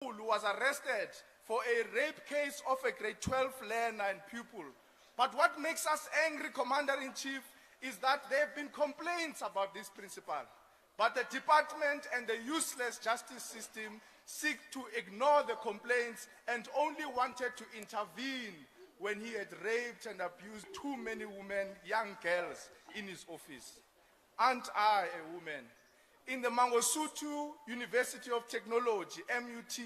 school who was arrested for a rape case of a grade 12 learner and pupil. But what makes us angry, Commander-in-Chief, is that there have been complaints about this principal. But the department and the useless justice system seek to ignore the complaints and only wanted to intervene when he had raped and abused too many women, young girls, in his office. Aren't I a woman? In the Mangosuthu University of Technology, MUT,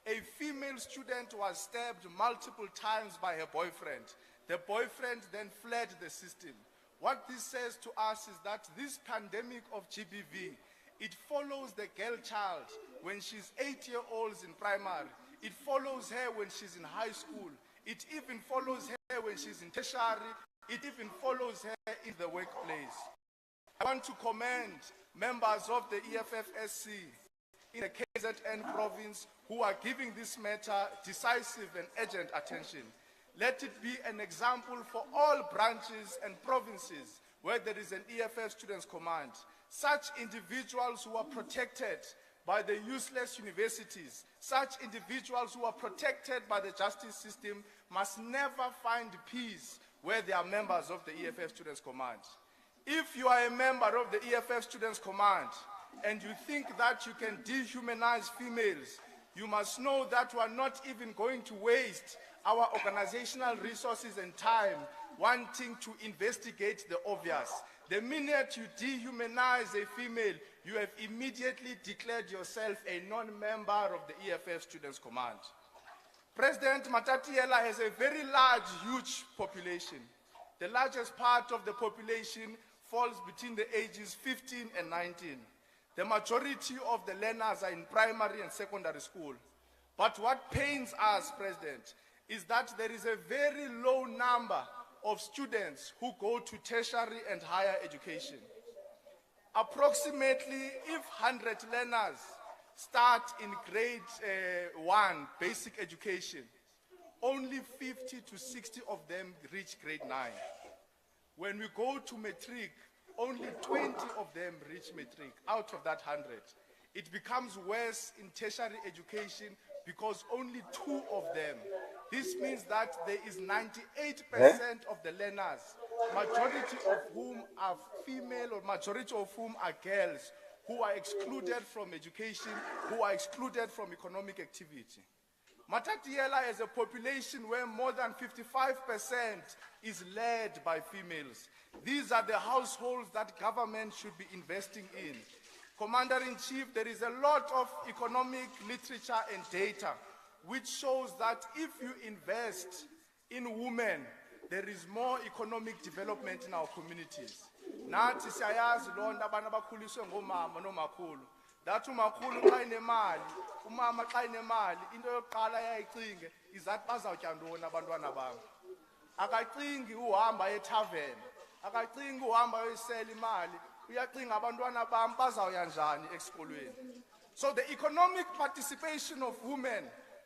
a female student was stabbed multiple times by her boyfriend. The boyfriend then fled the system. What this says to us is that this pandemic of GBV, it follows the girl child when she's 8-year-old in primary. It follows her when she's in high school. It even follows her when she's in tertiary. It even follows her in the workplace. I want to commend members of the EFFSC in the KZN province who are giving this matter decisive and urgent attention. Let it be an example for all branches and provinces where there is an EFF Students Command. Such individuals who are protected by the useless universities, such individuals who are protected by the justice system must never find peace where they are members of the EFF Students Command. If you are a member of the EFF Students Command and you think that you can dehumanize females, you must know that we are not even going to waste our organizational resources and time wanting to investigate the obvious. The minute you dehumanize a female, you have immediately declared yourself a non-member of the EFF Students Command. President Matatiela has a very large, huge population. The largest part of the population falls between the ages 15 and 19. The majority of the learners are in primary and secondary school. But what pains us, President, is that there is a very low number of students who go to tertiary and higher education. Approximately, if 100 learners start in grade 1 basic education, only 50 to 60 of them reach grade 9. When we go to matric, only 20 of them reach matric out of that 100. It becomes worse in tertiary education because only 2 of them. This means that there is 98% of the learners, majority of whom are female or majority of whom are girls, who are excluded from education, who are excluded from economic activity. Matatiela is a population where more than 55% is led by females. These are the households that government should be investing in. Commander-in-Chief, there is a lot of economic literature and data which shows that if you invest in women, there is more economic development in our communities. Nathi siyayazi lonto abantu abakhuliswe ngomama nomakhulu. That umakhulu xa inemali, umama xa inemali, into yokuqala yayicinge izathi bazawutya ntoni abantwana bam. Akacingi uhamba ethaveni, akacingi uhamba uyisela imali, uyacinga abantwana bam bazawuya njani esikolweni. So the economic participation of women,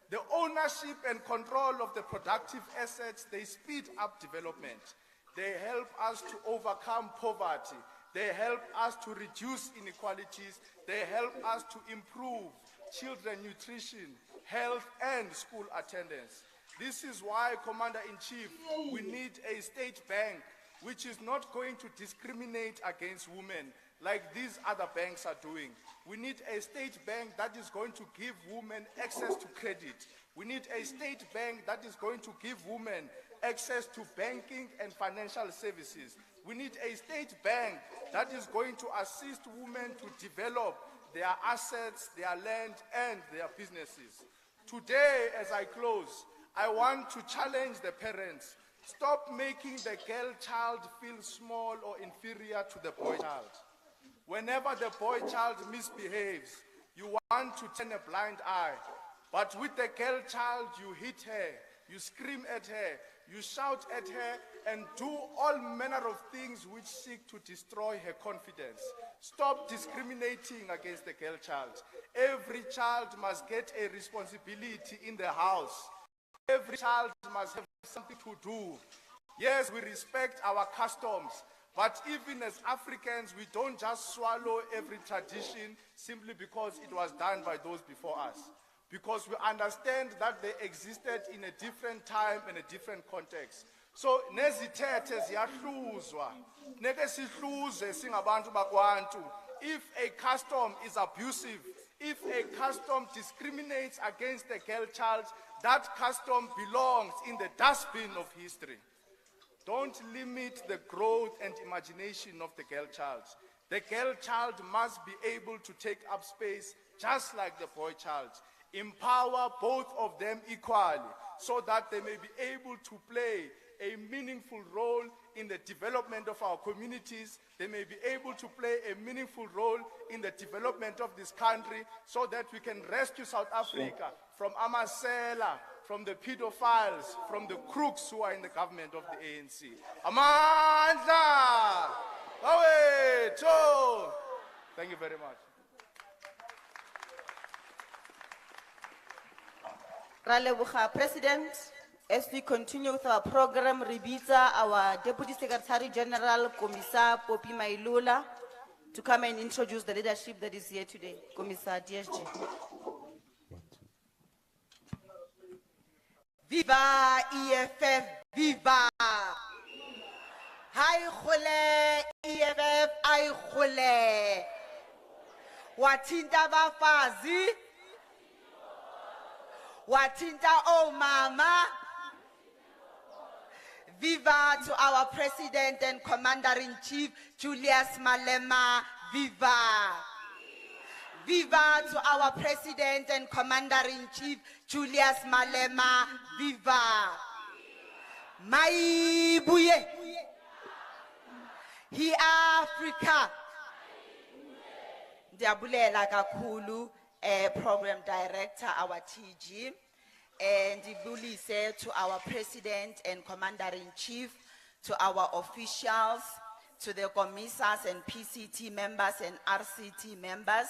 the ownership and control of the productive assets, they speed up development. They help us to overcome poverty. They help us to reduce inequalities. They help us to improve children nutrition, health, and school attendance. This is why, Commander-in-Chief, we need a state bank which is not going to discriminate against women like these other banks are doing. We need a state bank that is going to give women access to credit. We need a state bank that is going to give women access to banking and financial services. We need a state bank that is going to assist women to develop their assets, their land, and their businesses. Today, as I close, I want to challenge the parents. Stop making the girl child feel small or inferior to the boy child. Whenever the boy child misbehaves, you want to turn a blind eye. But with the girl child, you hit her, you scream at her, you shout at her, and do all manner of things which seek to destroy her confidence. Stop discriminating against the girl child. Every child must get a responsibility in the house. Every child must have something to do. Yes, we respect our customs, but even as Africans, we don't just swallow every tradition simply because it was done by those before us. because we understand that they existed in a different time and a different context. So nezithethe ziyahluzwa neke sihluze singabantu bakwantu. If a custom is abusive, if a custom discriminates against the girl child, that custom belongs in the dustbin of history. Don't limit the growth and imagination of the girl child. The girl child must be able to take up space just like the boy child. Empower both of them equally so that they may be able to play a meaningful role in the development of our communities. They may be able to play a meaningful role in the development of this country so that we can rescue South Africa from Amasela, from the pedophiles, from the crooks who are in the government of the ANC. Amandla! Away! Thank you very much. Ralebucha, President, as we continue with our program, Ribita, our Deputy Secretary General, Commissar Poppy Mailula, to come and introduce the leadership that is here today. Commissar DSG. Viva EFF, viva! Hai khole EFF, ai khole. Watinta bafazi, watinta omama. Viva to our President and Commander-in-Chief, Julius Malema, viva! Viva to our President and Commander-in-Chief, Julius Malema, viva! Maibuye! Hi Africa! Ndiyabulela kakhulu, Program Director, our TG. And Ibulise to our President and Commander-in-Chief, to our officials, to the commissars and PCT members and RCT members.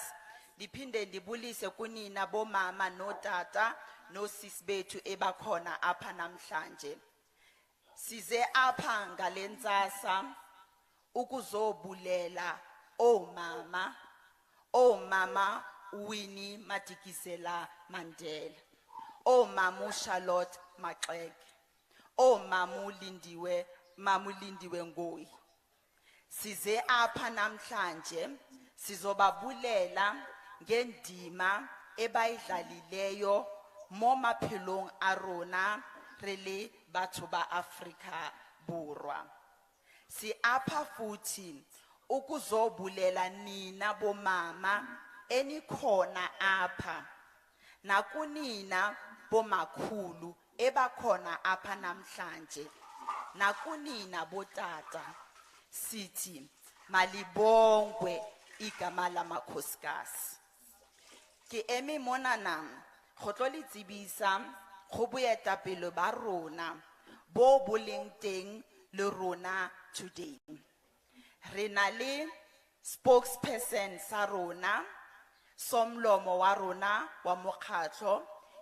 Dipinde Dibulise kunina bo mama no tata no sisbe to ebakhona apha namhlanje. Size apha ngalenzasa ukuzobulela mama Winnie Madikizela Mandela. Mamu Charlotte Maxeke, Mamu Lindiwe Ngoi. Size apha namhlanje sizobabulela ngendima ebayidlalileyo momaphelong arona rele batho ba Afrika Borwa. Si apha futhi ukuzobulela nina bomama enikhona apha nakunina bomakhulu ebakhona apha namhlanje nakunina botata sithi malibongwe igama lamakhosikazi. Ke eme mona nam go tlo le tsebisa go boetapele ba rona bo boleng teng le rona today. Re na le spokesperson sa rona, somlomo wa rona wa mokgatlo,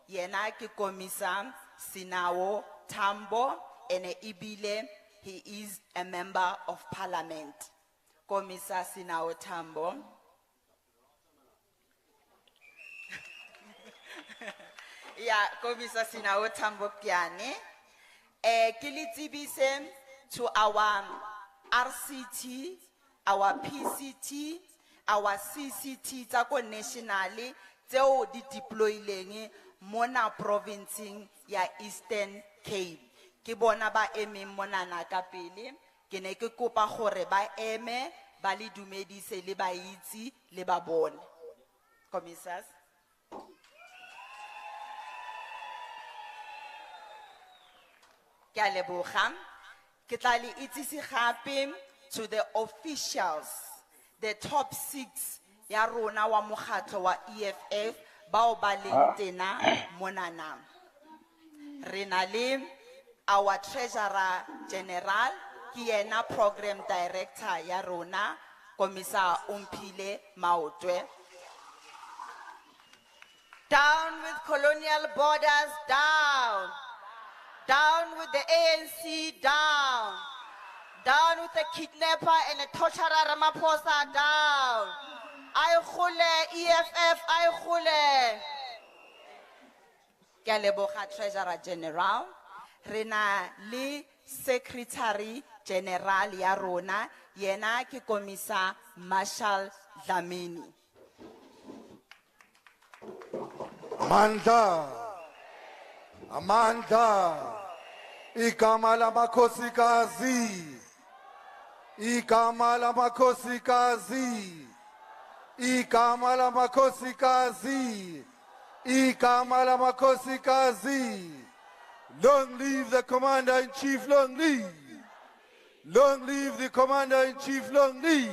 yena ke Commissar Sinawo Tambo, ene ibile he is a member of parliament. Commissar Sinawo Tambo. Yeah, Commissar Sinawo Tambo Kiane. Kilitsibise to our RCT, our PCT, our CCT, tako nationally, teo di deploy lengi mona provincing ya Eastern Cape. Ke bona ba eme mona na kapele, ke ne ke kopa gore ba eme, ba li dumedise le ba itse le ba bone. Commissars. Ke a leboga. Ke tla le itsisi gape to the officials, the top 6 ya rona wa mokgatlo wa EFF bao ba leng tena monana. Re na le our treasurer general ke yena program director ya rona Commissar Umphile Maotwe. Down with colonial borders, down. Down with the ANC, down. Down with the kidnapper and the torturer Ramaphosa, down. Ay khule, EFF, ay khule. Ke a leboga Treasurer General. Rena li Secretary General ya rona, yena ke Komisa Marshall Dlamini. Amanda, igama lamakhosikazi, igama lamakhosikazi, igama lamakhosikazi, igama lamakhosikazi. Long live the Commander-in-Chief, long live. Long live the Commander-in-Chief, long live.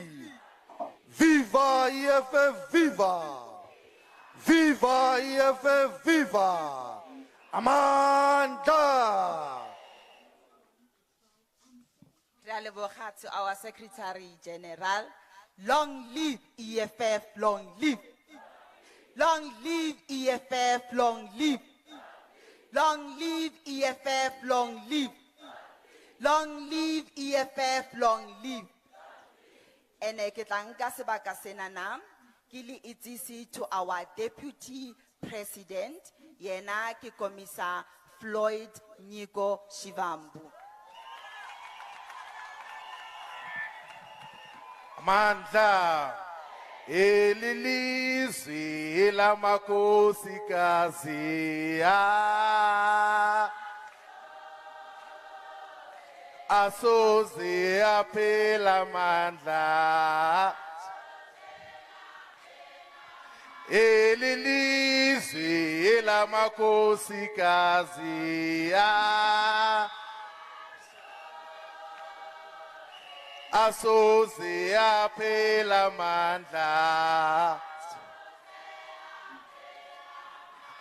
Viva EFF, viva. Viva EFF, viva. Amanda. Re a leboga to our Secretary General. Long live EFF, long live. Long live EFF, long live. Long live EFF, long live. Long live EFF, long live. Ene ke tla nka sebaka sena na, ke le itsisi to our Deputy President, yena ke Komisa Floyd Nyiko Shivambu. Amandla elilizwi lamakhosikazi asoze aphela amandla elilizwi lamakhosikazi asoze aphela amandla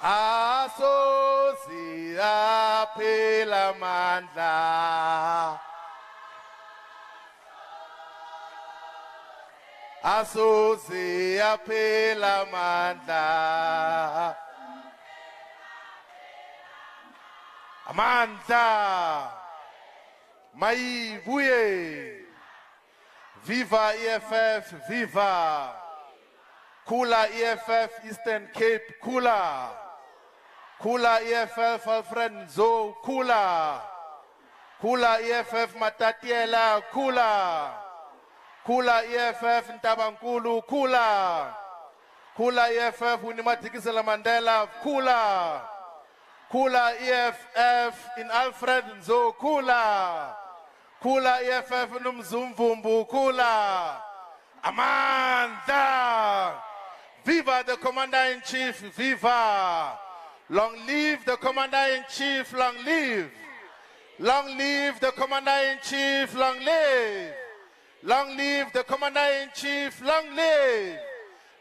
asoze aphela amandla asoze aphela amandla amandla mayibuye. Viva EFF, viva. Kula EFF, Eastern Cape, kula. Kula EFF, Alfred Nzo, kula. Kula EFF, Matatiela, kula. Kula EFF, Ntabankulu, kula. Kula EFF, Unimatikisela Mandela, kula. Kula EFF, in Alfred Nzo, kula. Kula EFF numzumvumbu kula. Amanda. Viva the Commander-in-Chief, viva. Long live the Commander-in-Chief, long live. Long live the Commander-in-Chief, long live. Long live the Commander-in-Chief, long live.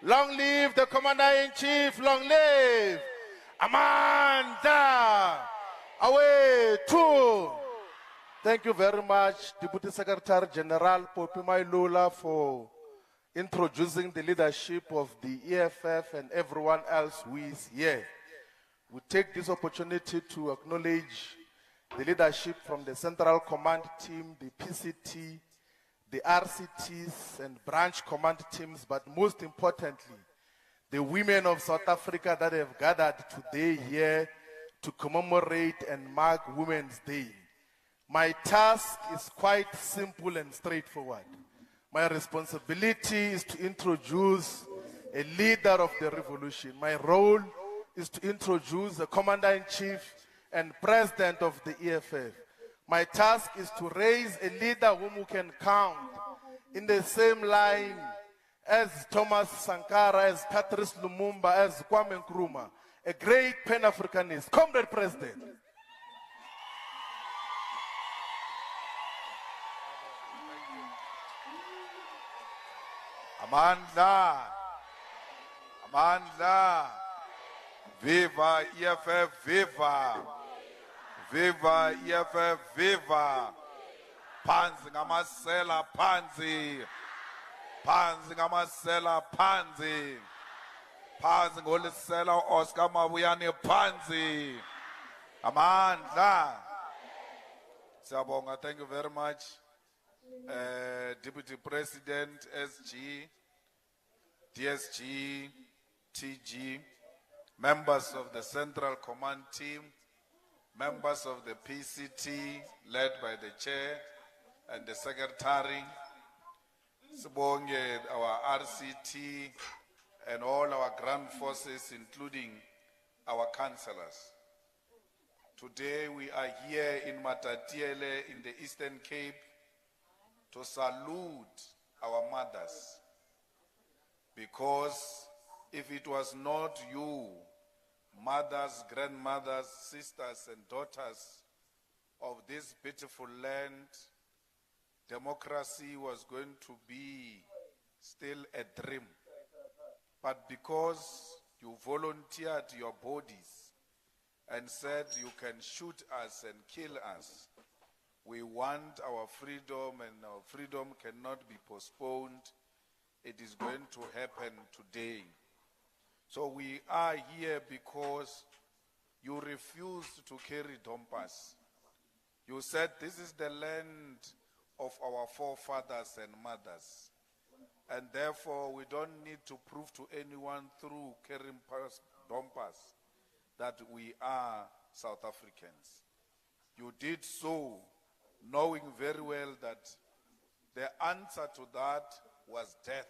Long live the Commander-in-Chief, long live. Amanda. Away, two. Thank you very much, Deputy Secretary General Popi Mailula, for introducing the leadership of the EFF and everyone else who is here. We take this opportunity to acknowledge the leadership from the Central Command Team, the PCT, the RCTs and branch command teams, but most importantly, the women of South Africa that have gathered today here to commemorate and mark Women's Day. My task is quite simple and straightforward. My responsibility is to introduce a leader of the revolution. My role is to introduce the Commander-in-Chief and President of the EFF. My task is to raise a leader whom we can count in the same line as Thomas Sankara, as Patrice Lumumba, as Kwame Nkrumah, a great Pan-Africanist. Comrade President. Amanda, Amanda, viva EFF, viva, viva EFF, viva, Panzi ngamasela panzi, Panzi ngamasela panzi, Panzi ngolisela Oscar Mabuyane panzi, Amanda. Siyabonga, thank you very much. Deputy President, SG, DSG, TG, members of the Central Command Team, members of the PCT, led by the Chair and the Secretary, Sibonge, our RCT, and all our ground forces, including our councillors. Today we are here in Matatiele in the Eastern Cape to salute our mothers, because if it was not you, mothers, grandmothers, sisters and daughters of this beautiful land, democracy was going to be still a dream. But because you volunteered your bodies and said you can shoot us and kill us, we want our freedom, and our freedom cannot be postponed. It is going to happen today. So we are here because you refused to carry dompas. You said this is the land of our forefathers and mothers, and therefore we don't need to prove to anyone through carrying dompas that we are South Africans. You did so knowing very well that the answer to that was death.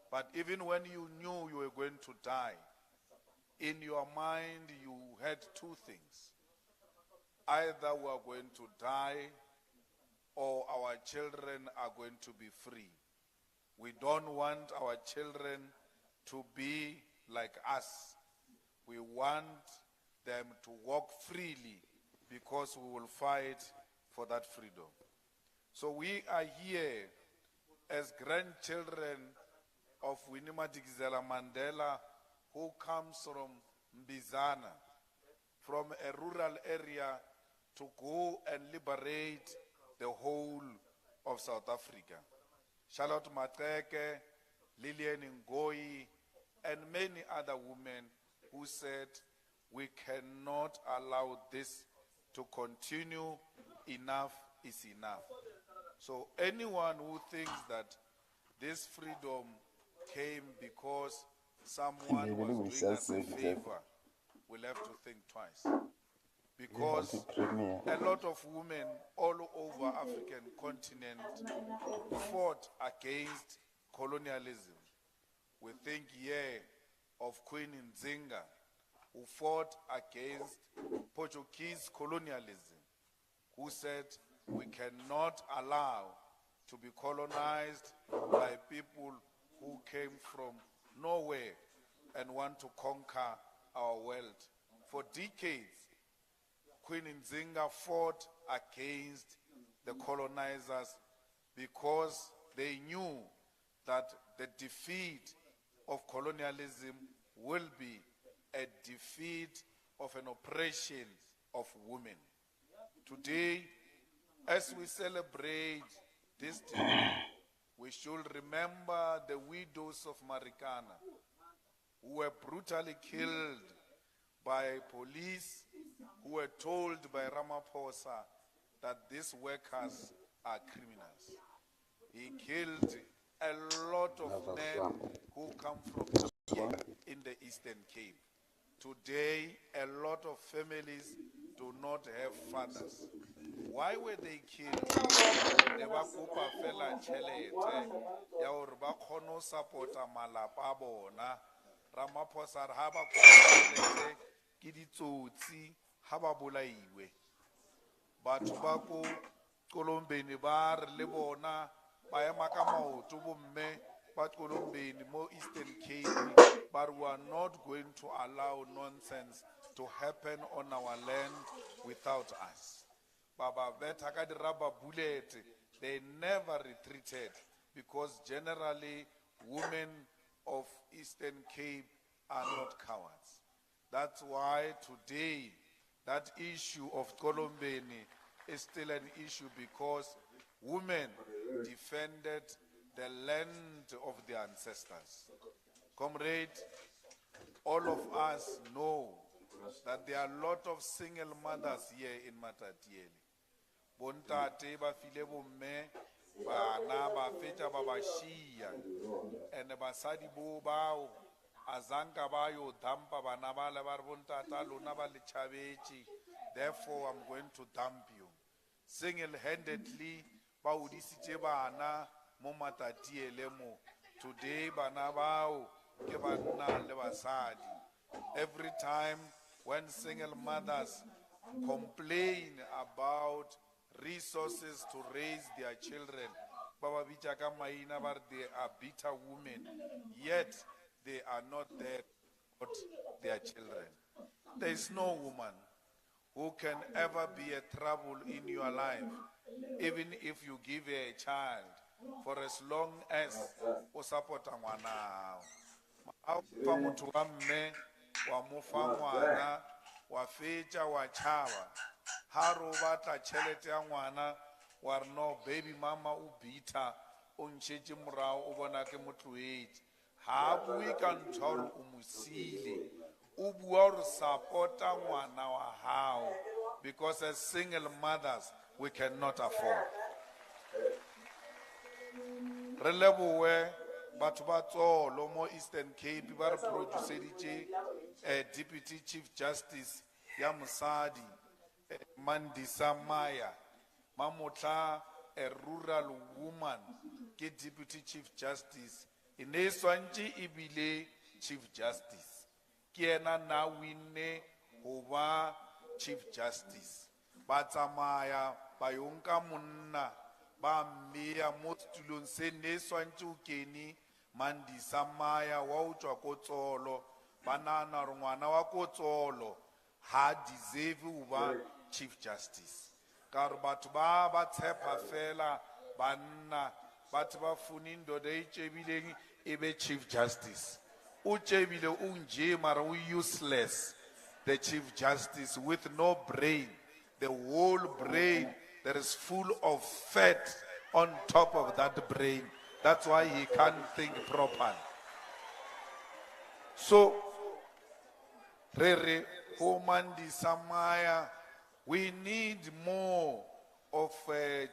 But even when you knew you were going to die, in your mind you had two things. Either we are going to die or our children are going to be free. We don't want our children to be like us. We want them to walk freely because we will fight for that freedom. So we are here as grandchildren of Winnie Madikizela Mandela, who comes from Mbizana, from a rural area, to go and liberate the whole of South Africa. Charlotte Mateke, Lillian Ngoyi, and many other women who said, we cannot allow this to continue. Enough is enough. So anyone who thinks that this freedom came because someone was doing us a favor will have to think twice. Because a lot of women all over African continent fought against colonialism. We think here of Queen Nzinga, who fought against Portuguese colonialism, who said we cannot allow to be colonized by people who came from nowhere and want to conquer our world. For decades, Queen Nzinga fought against the colonizers because they knew that the defeat of colonialism will be a defeat of an oppression of women. Today, as we celebrate this day, we should remember the widows of Marikana who were brutally killed by police, who were told by Ramaphosa that these workers are criminals. He killed a lot of men who come from here in the Eastern Cape. Today, a lot of families do not have fathers. Why were they killed? They were kopa fela tšhelete ya hore ba kgone ho support-a malapa a bona. Ramaphosa ha ba kopa tšhelete ke ditsotsi ha ba bolaiwe. Batho ba ko Kolombeni ba re le bona ba ema ka maoto bomme ba Kolombeni mo Eastern Cape, but we are not going to allow nonsense to happen on our land without us. Baba Veta ka di rubber bullet, they never retreated because generally women of Eastern Cape are not cowards. That's why today that issue of Kolombeni is still an issue, because women defended the land of their ancestors. Comrade, all of us know that there are a lot of single mothers here in Matatiele. Bontate ba file bomme, bana ba feta ba ba shia, and basadi bo bao azanka ba yo dampa bana ba le ba re bontata lona ba le tšhabetše, therefore I'm going to dump you. Single-handedly ba udisitše bana mo matatiele mo. Today bana bao ke banna le basadi. Every time when single mothers complain about resources to raise their children, Baba Bichaka Maina, they are bitter women, yet they are not there for their children. There is no woman who can ever be a trouble in your life, even if you give her a child, for as long as o support ngwana. Fa motho wa mme wa mo fa ngwana wa fetša wa tšhaba, ha ro batla tšhelete ya ngwana wa re no baby mama o bitha o ntšhetše morao o bona ke motloetše, ha bue ka ntho ya gore o mo siile, o bua gore support-a ngwana wa hao, because as single mothers we cannot afford. Re leboe batho ba tsolo mo Eastern Cape ba re producereditše Deputy Chief Justice ya mosadi Mandisa Maya, mamotla a rural woman ke Deputy Chief Justice, ine swantše ebile Chief Justice ke ena na winne go ba Chief Justice. Ba tsamaya ba yonka monna ba mmea mo setulong se ne swantše o kene Mandisa Maya wa o tšwa ko Tsolo, ba nana gore ngwana wa ko Tsolo ha deserve go ba Chief Justice. Ka gore batho ba ba tshepa fela banna, batho ba funi ndoda e tšebileng e be Chief Justice. O tšebile o nje mara o useless, the Chief Justice with no brain, the whole brain that is full of fat on top of that brain. That's why he can't think properly. So, Mandisa Maya, we need more of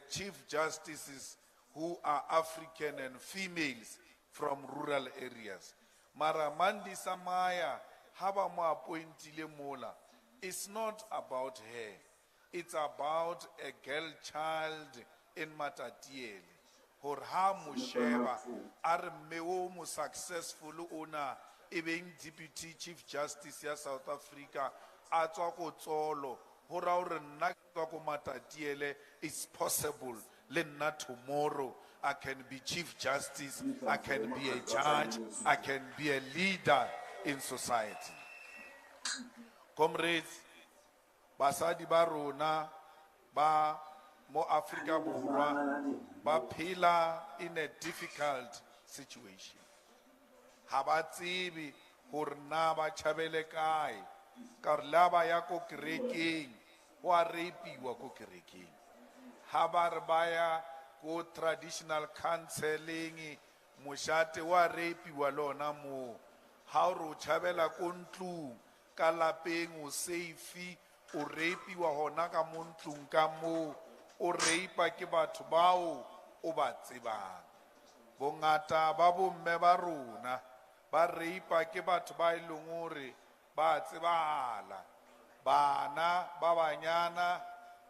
Chief Justices who are African and females from rural areas. Mara Mandisa Maya, haba mo appointile mola. It's not about her. It's about a girl child in Matatiele. Hor ha mo sheba, are meo mo successful ona, even Deputy Chief Justice ya South Africa, atswa ko Tsolo, hora hore nna tswa ko Matatiele, it's possible. Lenna tomorrow, I can be Chief Justice, I can be a judge, I can be a leader in society. Comrades, basadi ba rona ba mo Africa borwa ba phela in a difficult situation. Ha ba tsebe gore na ba tšhabele kae, ka gore la ba ya ko kerekeng go a reipiwa ko kerekeng. Ha ba re ba ya ko traditional counseling mošate wa reipiwa lona mo. Ha o re o tšhabela ko ntlong ka lapeng o safe, o reipiwa hona ka mo ntlong ka mo, o reipa ke batho bao o ba tsebang. Bongata ba bomme ba rona ba reipa ke batho ba e leng gore ba tsebala. Bana ba banyana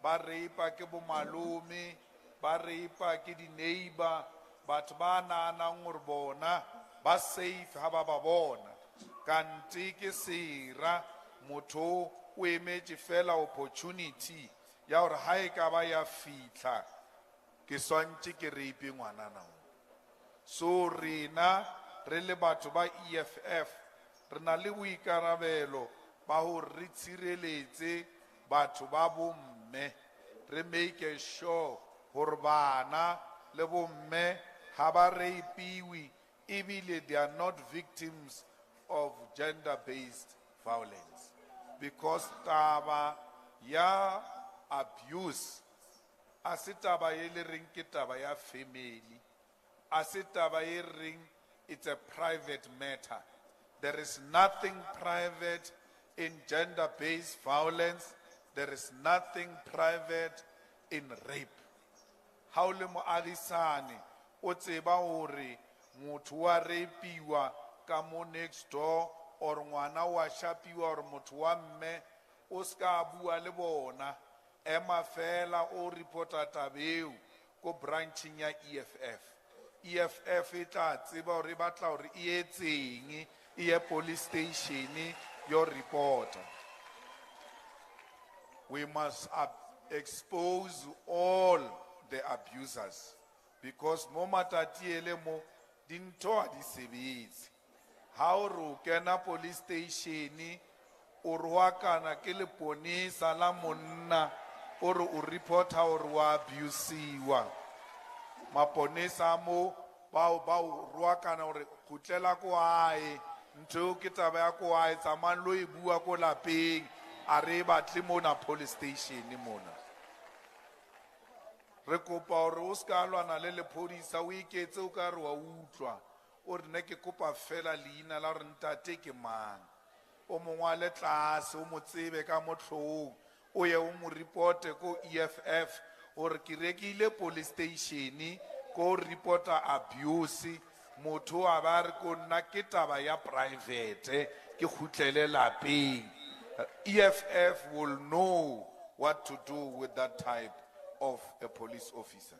ba reipa ke bo malome, ba reipa ke di neighbor, batho ba nanang gore bona ba safe ha ba ba bona. Kante ke sera motho o emetše fela opportunity ya gore ha e ka ba ya fitla ke swantše ke reipe ngwana nao. So rena re le batho ba EFF re na le boikarabelo ba gore re tshireletse batho ba bomme, re make sure gore bana le bomme ha ba reipiwe ebile they are not victims of gender-based violence. Because taba ya abuse asitaba ye le ring ke taba ya family, asitaba ye ring it's a private matter. There is nothing private in gender-based violence. There is nothing private in rape. Ha o le moagisane o tseba hore motho wa reipiwa ka mo next door or ngwana wa shapiwa or motho wa mme o ska bua le bona ema fela o reporta tabeu ko branching ya EFF e tla tseba hore batla hore e etseng e police station your reporter. We must expose all the abusers because mo matatiele mo dinto a di sebetsi ha o re kena police station o rwakana ke le ponisa la monna o re o reporta o re wa abusiwa maponisa mo ba rwakana o re kutlela ko hae ntho ke taba ya ko hae tsamang lo e bua ko lapeng a re batle mona police station mona re kopa hore o ska lwana le lephodisa o iketse o ka re wa utlwa o re ne ke kopa fela leina la re ntate ke mang o mongwa le tlase o mo tsebe ka motlhong o ye o mo reporte ko EFF o re ke rekile police station ko reporter abuse motho a ba re ko nna ke taba ya private ke khutlele lapeng. EFF will know what to do with that type of a police officer.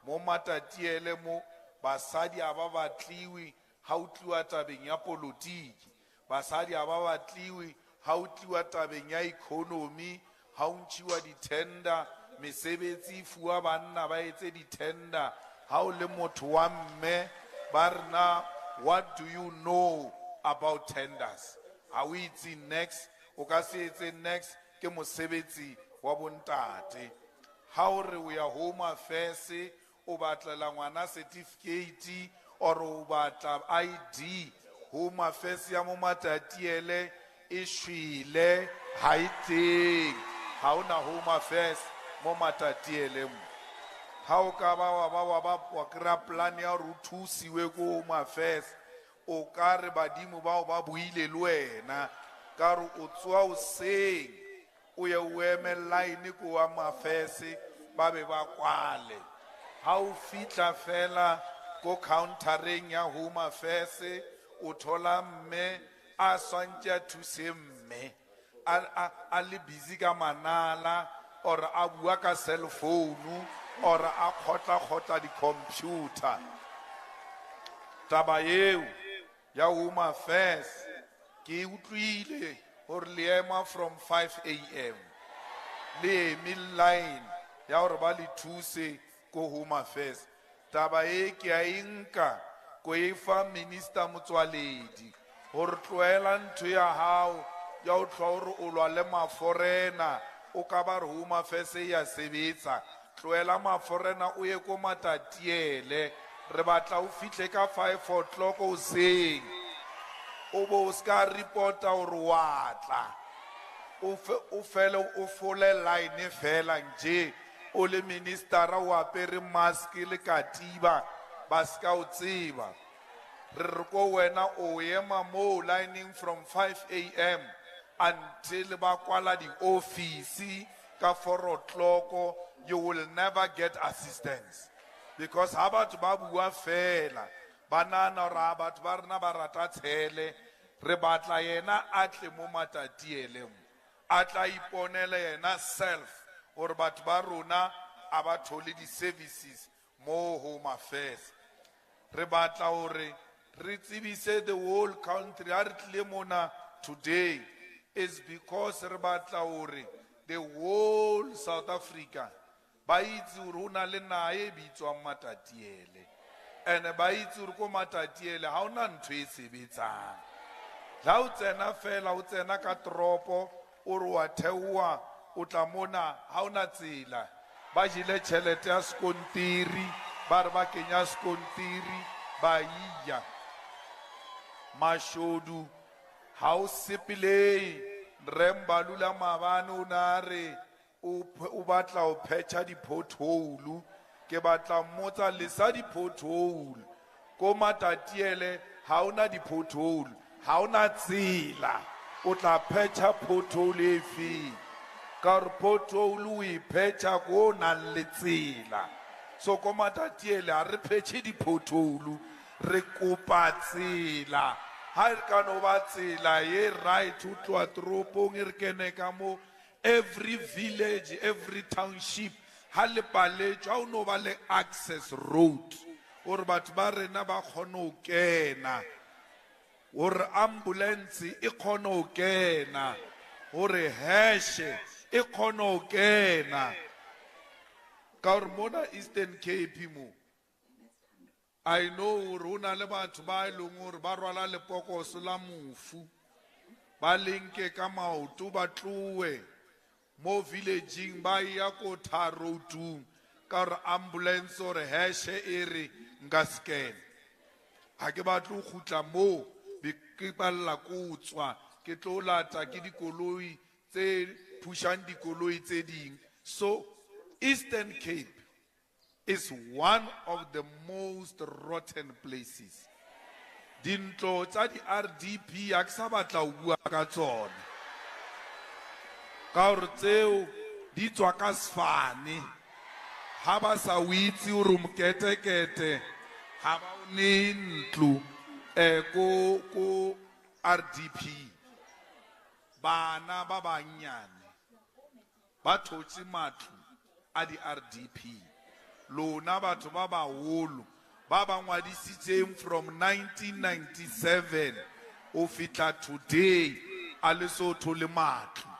Mo matatiele mo basadi aba batliwi ha o tliwa tabeng ya politiki basadi aba batliwi ha o tliwa tabeng ya economy ha o ntshiwa ditender mesebetsi fuwa banna ba etse ditender ha o le motho wa mme barna what do you know about tenders ha o itse next o ka se etse next ke mosebetsi wa bontate ha o re o ya home affairs o batlela ngwana certificate or o batla ID home affairs ya mo matatiele e shwile ha iteng ha ona home affairs mo matatiele mo ha o ka ba wa kra plan ya ru thusiwe ko home affairs o ka re badimo ba ba buile le wena ka re o tswa o seng o ye o eme line ko wa mafese ba be ba kwale ha o fitla fela ko countereng ya home affairs o thola mme a swantja thuse mme a le busy ka manala or a bua ka cell phone or a khotla di computer taba eo ya home affairs ke utlwile or leema from 5 AM le midline ya hore ba le thuse ko home affairs taba e ke a inka ko e fa minister Motswaledi hore tloela ntho ya hao ya o tloa hore o lwa le maforena o ka ba re home affairs ya sebetsa tloela maforena o ye ko matatiele re batla o fihle ka 5 o'clock o seng o bo ska reporta hore wa tla o fele o fole line fela nje o le ministera o apere mask le katiba ba ska o tseba re ko wena o ema mo lining from 5 AM until ba kwala di office ka 4 o'clock you will never get assistance because ha batho ba bua fela banana ra batho ba rena ba rata tshele re batla yena atle mo matatiele atla iponele yena self or batho ba rona aba thole di services mo home affairs re batla hore re tsibise the whole country a re tle mona today is because re batla hore the whole South Africa ba itse hore una le nae bitswa matatiele ene ba itse hore ko matatiele ha ona ntho e sebetsang la o tsena fela o tsena ka tropo o re wa thewa o tla mona ha ona tsela ba jile tšhelete ya skontiri ba re ba kenya skontiri ba iya mashodu ha o sepile rembalula mabane o na re o batla o phetha di pothole ke batla mmotsa le sa di pothole ko matatiele ha ona di pothole ha ona tsela o tla phetha pothole efe ka re pothole o iphetha ko na le tsela so ko matatiele a re phethe di pothole re kopa tsela ha re ka no ba tsela ye right ho tloa toropong e re kene ka mo every village, every township ha le paletswe ha o no ba le access road gore batho ba rena ba kgone ho kena, gore ambulance e kgone ho kena, gore heshe e kgone ho kena. Ka gore mona Eastern Cape mo I know gore ho na le batho ba e leng gore ba rwala lepokoso la mofu ba lenke ka maoto ba tloe mo villageng ba ya ko Tharotong ka gore ambulance gore heshe e re nka scan ha ke batlo khutla mo ke balla ko tswa ke tlo lata ke dikoloi tse pushang dikoloi tse ding. So Eastern Cape is one of the most rotten places. Dintlo tsa di RDP a ke sa batla o bua ka tsona ka gore tseo di tswa ka sefane ha ba sa o itse o re moketekete ha ba o ne ntlo ko RDP bana ba banyane ba thotse matlo a di RDP lona batho ba baholo ba ba ngwadisitseng from 1997 o fitla today a le Sotho le matlo.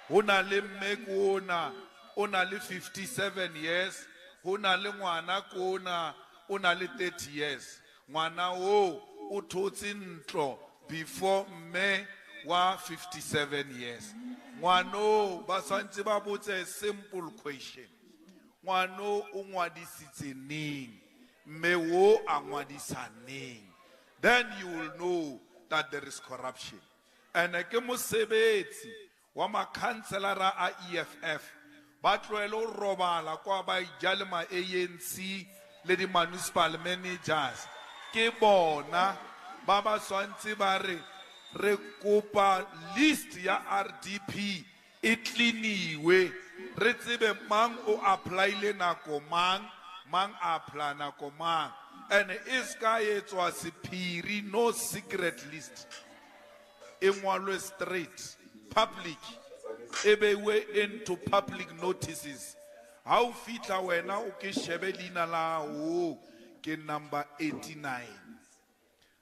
Ho na le mme ko o na le 57 years, ho na le ngwana ko o na le 30 years. Ngwana o thotse ntlo before mme wa 57 years. Ngwana ba santse ba botse simple question. Ngwana o ngwadisitse neng? Mme wo a ngwadisa neng? Then you will know that there is corruption. And ke mosebetsi wa makhanselara a EFF ba tloela o robala kwa ba ijale ma ANC le di municipal managers ke bona ba ba swantse ba re kopa list ya RDP e cleaniwe re tsebe mang o applyile nako mang apply nako mang and iska etswa sephiri no secret list engwalwe straight public ebewe into public notices. How fitla wena o ke shebe lina la o ke number 89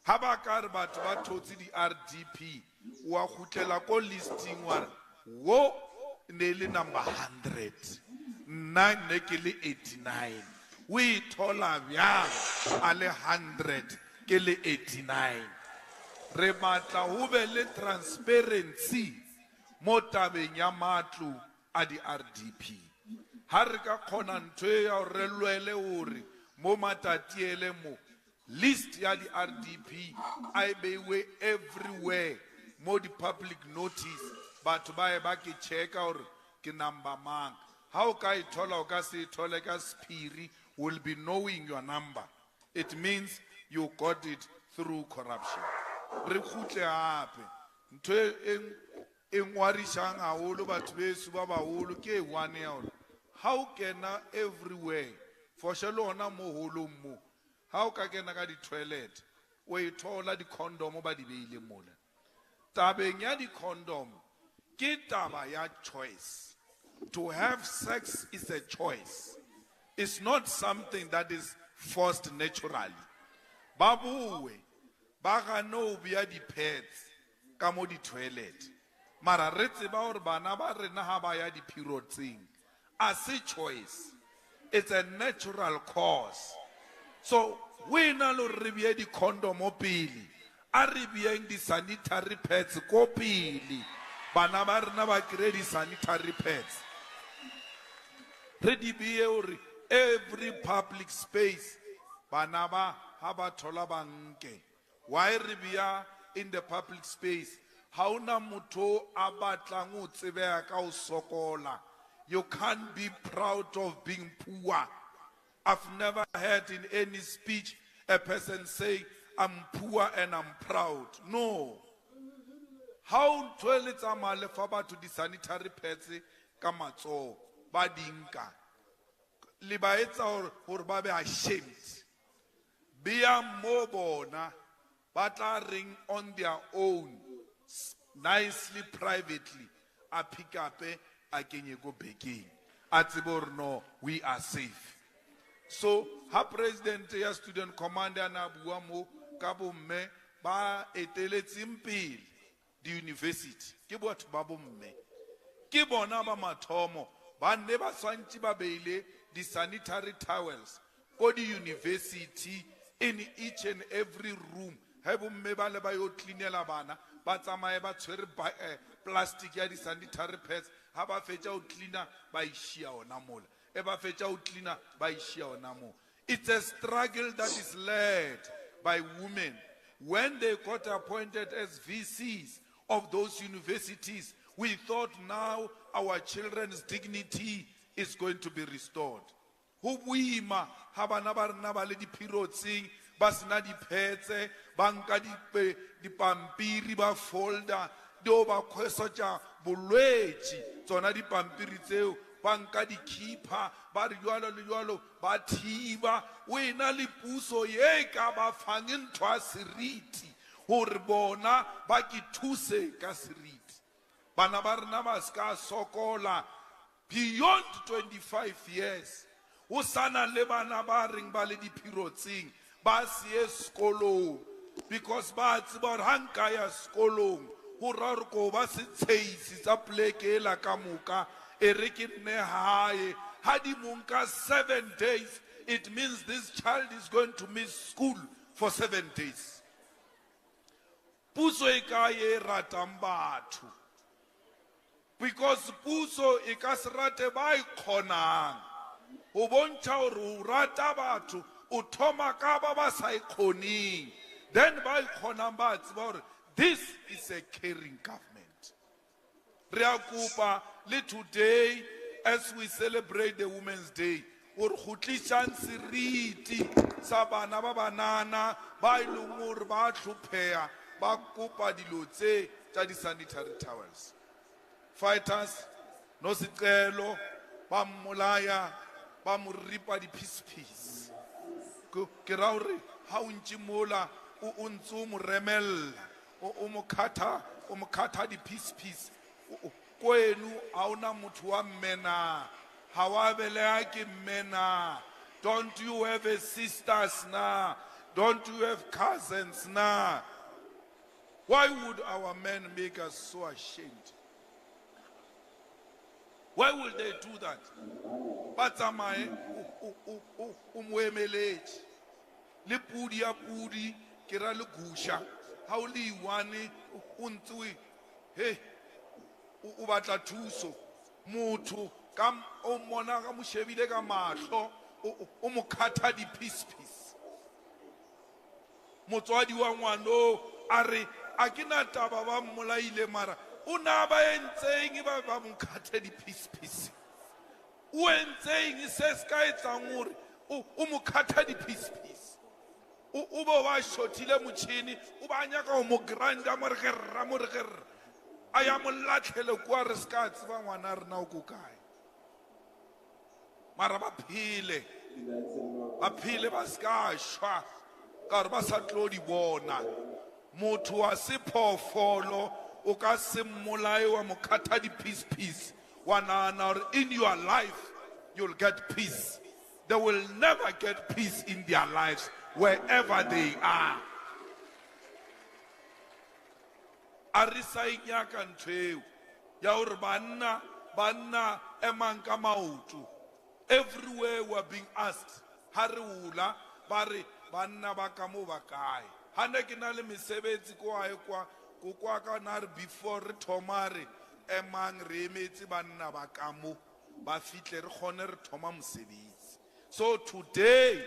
ha ba ka re batho ba thotse di RDP wa khutlela ko listing wa wo ne le number 100 nna ne ke le 89 we thola bjang a le 100 ke le 89 re batla ho be le transparency mo tabeng ya matlo a di RDP ha re ka khona ntwe ya re lwele hore mo matatiele mo list ya di RDP I bewe everywhere mo di public notice batho ba e ba ke checka hore ke number mang ha o ka ithola o ka se thole ka spiri will be knowing your number. It means you got it through corruption. Re khutle hape ntwe engwarishang haholo batho beso ba baholo ke one ya hore how kena everywhere for shalona mo holong mo how ka kena ka di toilet o ithola di condom ba di beile mola tabeng ya di condom ke taba ya choice. To have sex is a choice. It's not something that is forced naturally. Babuwe baga no bia di pets ka mo di toilet mara re tseba hore bana ba rena ha ba ya di periodsing as a choice. It's a natural cause. So we na lo re bia di condom o pele a re bia di sanitary pads ko pele bana ba rena ba kre di sanitary pads re di bia hore every public space bana ba ha ba thola banke why re bia in the public space how na motho a batlang o tsebea ka o sokola. You can't be proud of being poor. I've never heard in any speech a person say I'm poor and I'm proud. No. How toilets are malefa to the sanitary pads ka matso ba dinka libaetsa or ba be ashamed bia mo bona but are ring on their own, nicely, privately, a pick up a kenye go baking. At no, we are safe. So, her president, ya student commander na buamo, kabo me, ba etele timpil, the university. Kibo at babu me. Kibo na ba matomo, ba neba swanti ba beile, the sanitary towels. Go the university in each and every room. Have me ba leba yo cleanela bana, but ama eba tswere plastic ya the sanitary pads. Haba fecha o cleaner by ishia ona mola. Eba fecha o cleaner by ishia ona mo. It's a struggle that is led by women. When they got appointed as VCs of those universities, we thought now our children's dignity is going to be restored. Hubuima haba naba le di pirotsing basina di phetse banka di pampiri ba folder do ba kwesoja bolwetsi tsona di pampiri tseo banka di keeper ba re jwalo le jwalo ba thiba we na le puso ye ka ba fangeng twa seriti hore bona ba ki thuse ka seriti bana ba rena ba ska sokola beyond 25 years o sana le bana ba reng ba le dipirotsing ba sie skolo because ba tseba re hanka ya skolong go raro ko ba se tseisi tsa pleke la ka moka e re ke nne hae ha di monka 7 days it means this child is going to miss school for 7 days puso e ka ye ratang batho because puso e ka se rate ba e khonang o bontsha hore o rata batho o thoma ka ba ba sa e khoning then ba e khonang ba tseba hore this is a caring government. Re a kopa le today as we celebrate the Women's Day or khutlisang seriti sa bana ba banana ba ileng hore ba tlhophea ba kopa dilo tse tsa di sanitary towels. Fighters no sicelo ba mmolaya ba mo ripa di piece ke ra hore ha o ntse mola o ntse mo remella o mo khatha di piece kwenu a ona motho wa mmena ha wa belea ke mmena don't you have a sisters na don't you have cousins na why would our men make us so ashamed? Why would they do that? Batsamae umwemeleti le pudi ya pudi ke ra le gusha ha o le iwane o ntse he o batla thuso motho ka o mona ka mo shebile ka mahlo o mo khatha di piece motswadi wa ngwano a re a ke na taba ba mmolaile mara o na ba entseng ba mo khatha di piece o entseng se ska etsang hore o mo khatha di piece o bo ba shotile motšhini o ba nyaka o mo granda mo re gerra a ya mo latlhele kwa re ska tseba ngwana rena o ko kae mara ba phile ba ska shwa ka re ba sa tlo di bona motho wa sephofolo o ka se mmolae wa mo khatha di piece wa nana hore in your life you'll get peace. They will never get peace in their lives wherever they are. Arisa inyaka ntweu ya hore banna emang ka maoto everywhere we are being asked ha re ula ba re banna ba ka mo ba kae ha ne ke na le mesebetsi ko ae kwa ka na re before re thomare emang re emetse banna ba ka mo ba fitle re khone re thoma mosebetsi. So today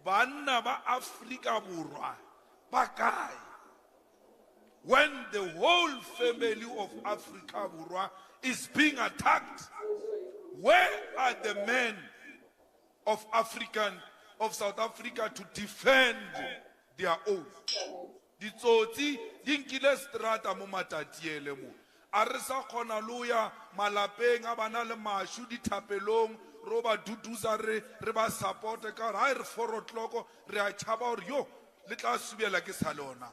banna ba Afrika borwa ba kae when the whole family of Africa borwa is being attacked? Where are the men of South Africa to defend their own? Ditsotsi di nkile strata mo matatiele mo a re sa khona loya malapeng a bana le mashu dithapelong roba duduza re ba support ka re 4 o'clock re a chaba hore yo le tla subela ke salona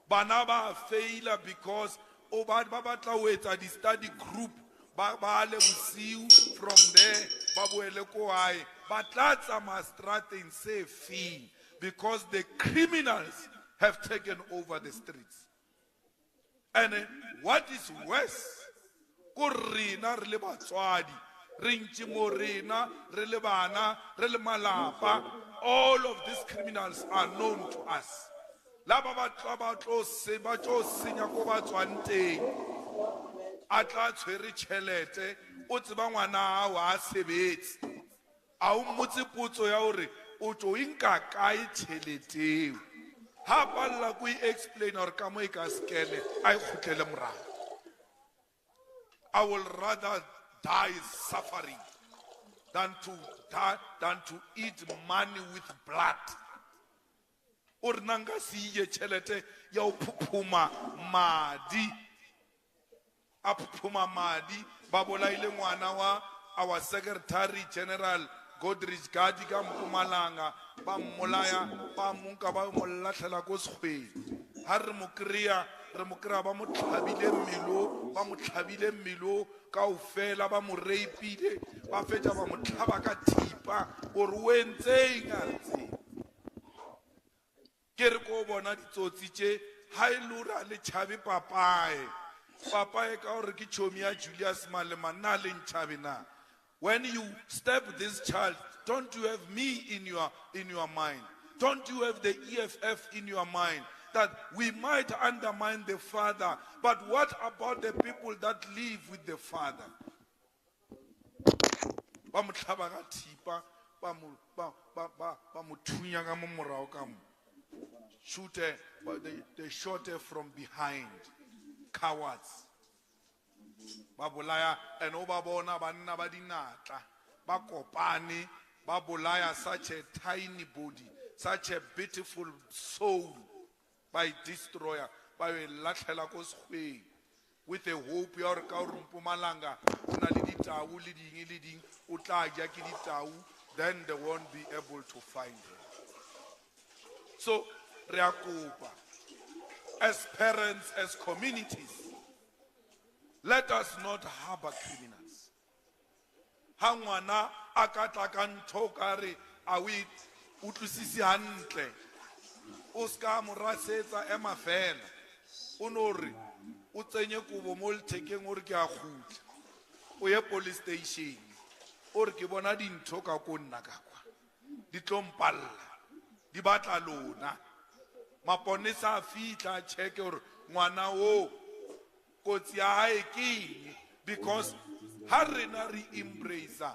Bana ba faila because o ba batla ho etsa di study group ba le mosiu from there ba boele ko hae ba tla tsamaya strateng se feng because the criminals have taken over the streets. And what is worse, ko rena re le batswadi re ntse mo rena re le bana re le malapa, all of these criminals are known to us. Laba ba tlo senya ko ba tswang teng a tla tshwere tšhelete o tseba ngwana wa sebetse a o mmotse potso ya hore o tlo inka kae tšhelete eo ha palla ko explain or ka mo e ka skele a e khutlele morago. I will rather die suffering than to eat money with blood. Or nanga siye chelete ya upupuma madi. Apupuma madi. Babola ile mwana wa our Secretary General Godrich Gadiga Mpumalanga. Ba molaya ba munka ba molatlela ko skhwe. Ha re mo kria ba mo tlhabile mmelo kaofela ba mo reipile ba fetsa ba mo tlhaba ka thipa o re wentseng a ntse ke re ko bona ditsotsi tše ha e lura le tšhabe papae ka gore ke chomi ya Julius Malema na le ntšhabe na. When you step this child, don't you have me in your mind? Don't you have the EFF in your mind? That we might undermine the father, but what about the people that live with the father? Shoot they shot her from behind. Cowards. Babulaya and Obabona Banna Badinata. Bakopani, Babulaya, such a tiny body, such a beautiful soul. By destroyer, by a Lathalakos way, with a hope your Kaurum Pumalanga, Nalidita, leading, Uta Yakiditau, then they won't be able to find her. So, Reakupa, as parents, as communities, let us not harbor criminals. Hangwana akatakan tokari awi utusisi hantle. Oska murasetsa ema fela o no re o tsenye kubo mo lethekeng o re ke a khutla o ye police station o re ke bona dintho ka ko nna ka kwa di tlompalla di batla lona maponesa a fitla check gore ngwana o kotsi ya hae ke because ha rena re embrace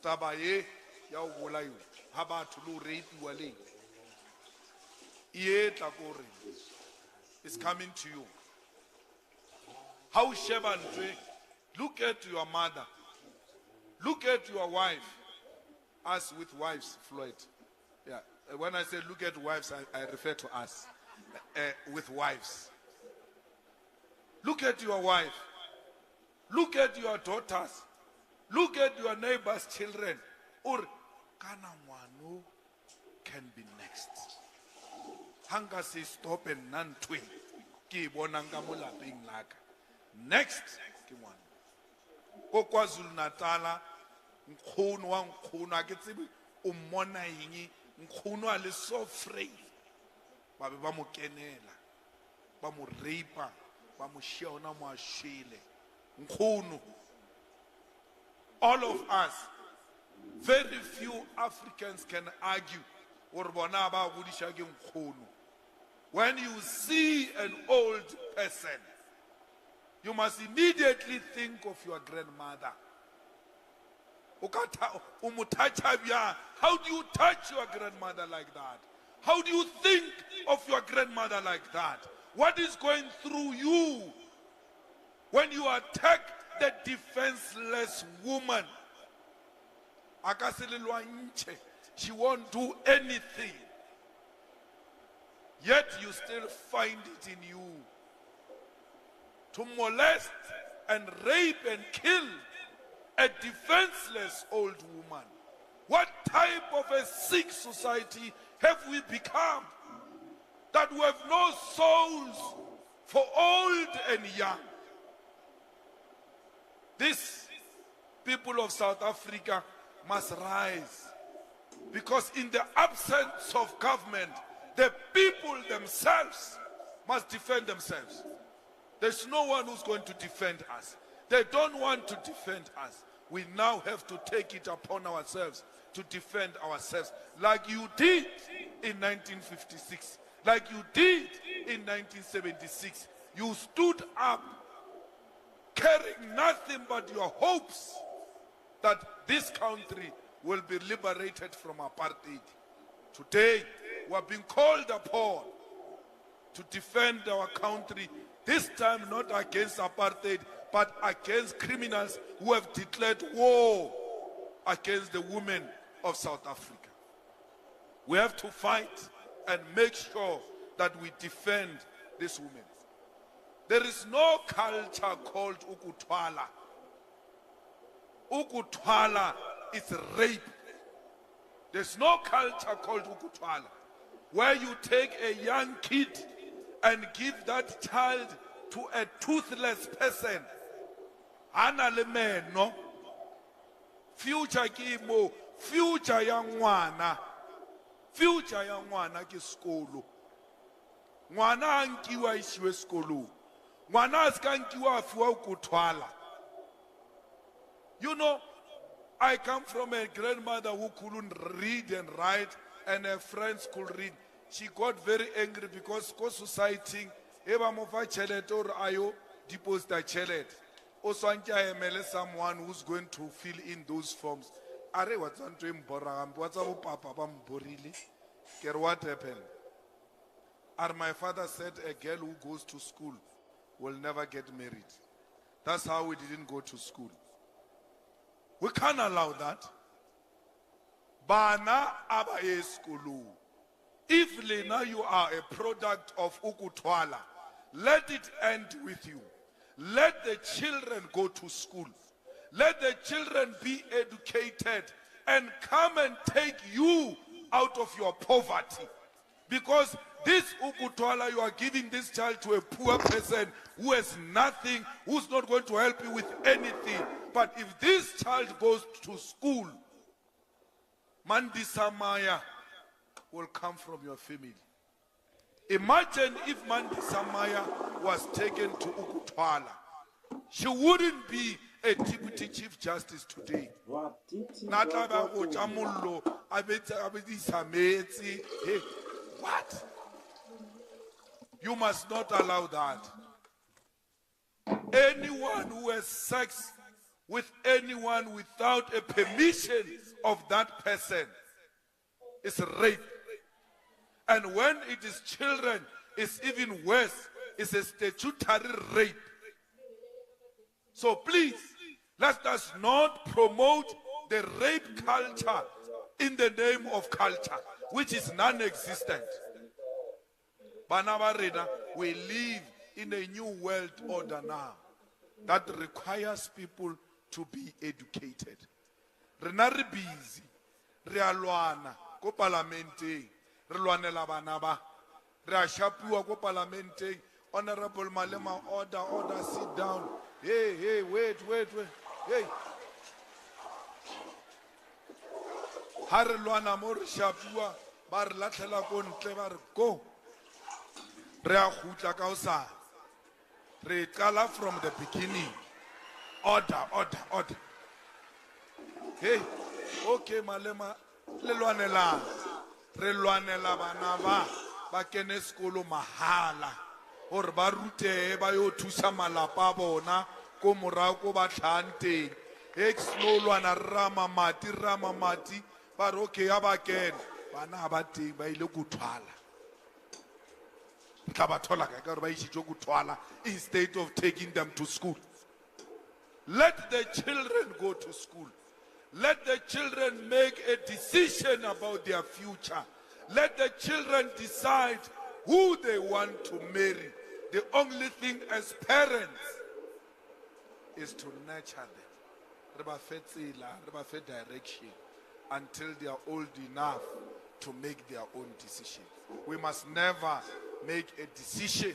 taba ye ya o bola yo ha batho lo reipiwa le is coming to you. How Sheban, look at your mother, look at your wife, us with wives, Floyd. Yeah, when I say look at wives, I refer to us with wives. Look at your wife, look at your daughters, look at your neighbors' children, or Kanamwano can be next. Hanga say stop and none twin. Ki bonanga mo lapeng laka. Next, ke one. Ko KwaZulu Natala, nkgono wa nkgono a ke tsebe o mmona eng, nkgono a le so free. Ba be ba mo kenela, ba mo reipa, ba mo shia ona mo a shele. Nkgono. All of us, very few Africans can argue or bona ba godisha ke nkgono. When you see an old person, you must immediately think of your grandmother. How do you touch your grandmother like that? How do you think of your grandmother like that? What is going through you when you attack the defenseless woman? She won't do anything. Yet you still find it in you to molest and rape and kill a defenseless old woman. What type of a sick society have we become? that we have no souls for old and young. These people of South Africa must rise, because in the absence of government, the people themselves must defend themselves. There's no one who's going to defend us. They don't want to defend us. We now have to take it upon ourselves to defend ourselves, like you did in 1956, like you did in 1976. You stood up carrying nothing but your hopes that this country will be liberated from apartheid. Today, we are being called upon to defend our country, this time not against apartheid, but against criminals who have declared war against the women of South Africa. We have to fight and make sure that we defend these women. There is no culture called ukutwala. Ukutwala is rape. There's no culture called ukutwala, where you take a young kid and give that child to a toothless person. Hana le meno. Future kimo, future yang ngwana. Future yang ngwana ke skolo. Ngwana ankiwa isiwe skolo. Ngwana ska nkiwa afiwa ukutwala. You know, I come from a grandmother who couldn't read and write, and her friends could read. She got very angry because society, eba mofa chelet or ayo deposit a chelet. Also, emele someone who's going to fill in those forms. Are what's on to him boram? What's up, Papa Borili? Care what happened? And my father said a girl who goes to school will never get married. That's how we didn't go to school. We can't allow that. Bana abaye skulu. If Lena, you are a product of ukutwala, let it end with you. Let the children go to school. Let the children be educated and come and take you out of your poverty. Because this ukutwala, you are giving this child to a poor person who has nothing, who's not going to help you with anything. But if this child goes to school, Mandi Samaya will come from your family. Imagine if Mandi Samaya was taken to ukutwala. She wouldn't be a deputy chief justice today. Hey, what? You must not allow that. Anyone who has sex with anyone without a permission of that person is rape. And when it is children, it's even worse. It's a statutory rape. So please, let us not promote the rape culture in the name of culture, which is non-existent. Banabarena, we live in a new world order now that requires people to be educated. Rena re busy, re alwana ko parlamenteng, re lwanela bana ba, re a shapiwa ko parlamenteng. Honorable Malema, order, sit down. Hey, wait. Hey. Ha re lwana mo re shapiwa, ba re latlhela ko ntle, ba re go. Re a khutla ka osana. Re qala from the beginning. Order. Hey, okay, Malema, le lwanela. Re lwanela bana ba kene sekolo mahala. Or ba rute ba yo thusa malapa bona ko morao ko ba tlhanteng. Ex no lwana rama mati ba re okay ya ba kene bana ba teng ba ile go thwala. Tla ba thola ka gore ba ishitse go thwala instead of taking them to school. Let the children go to school. Let the children make a decision about their future. Let the children decide who they want to marry. The only thing as parents is to nurture them. Reba fe tsela, reba fe direction until they are old enough to make their own decision. We must never make a decision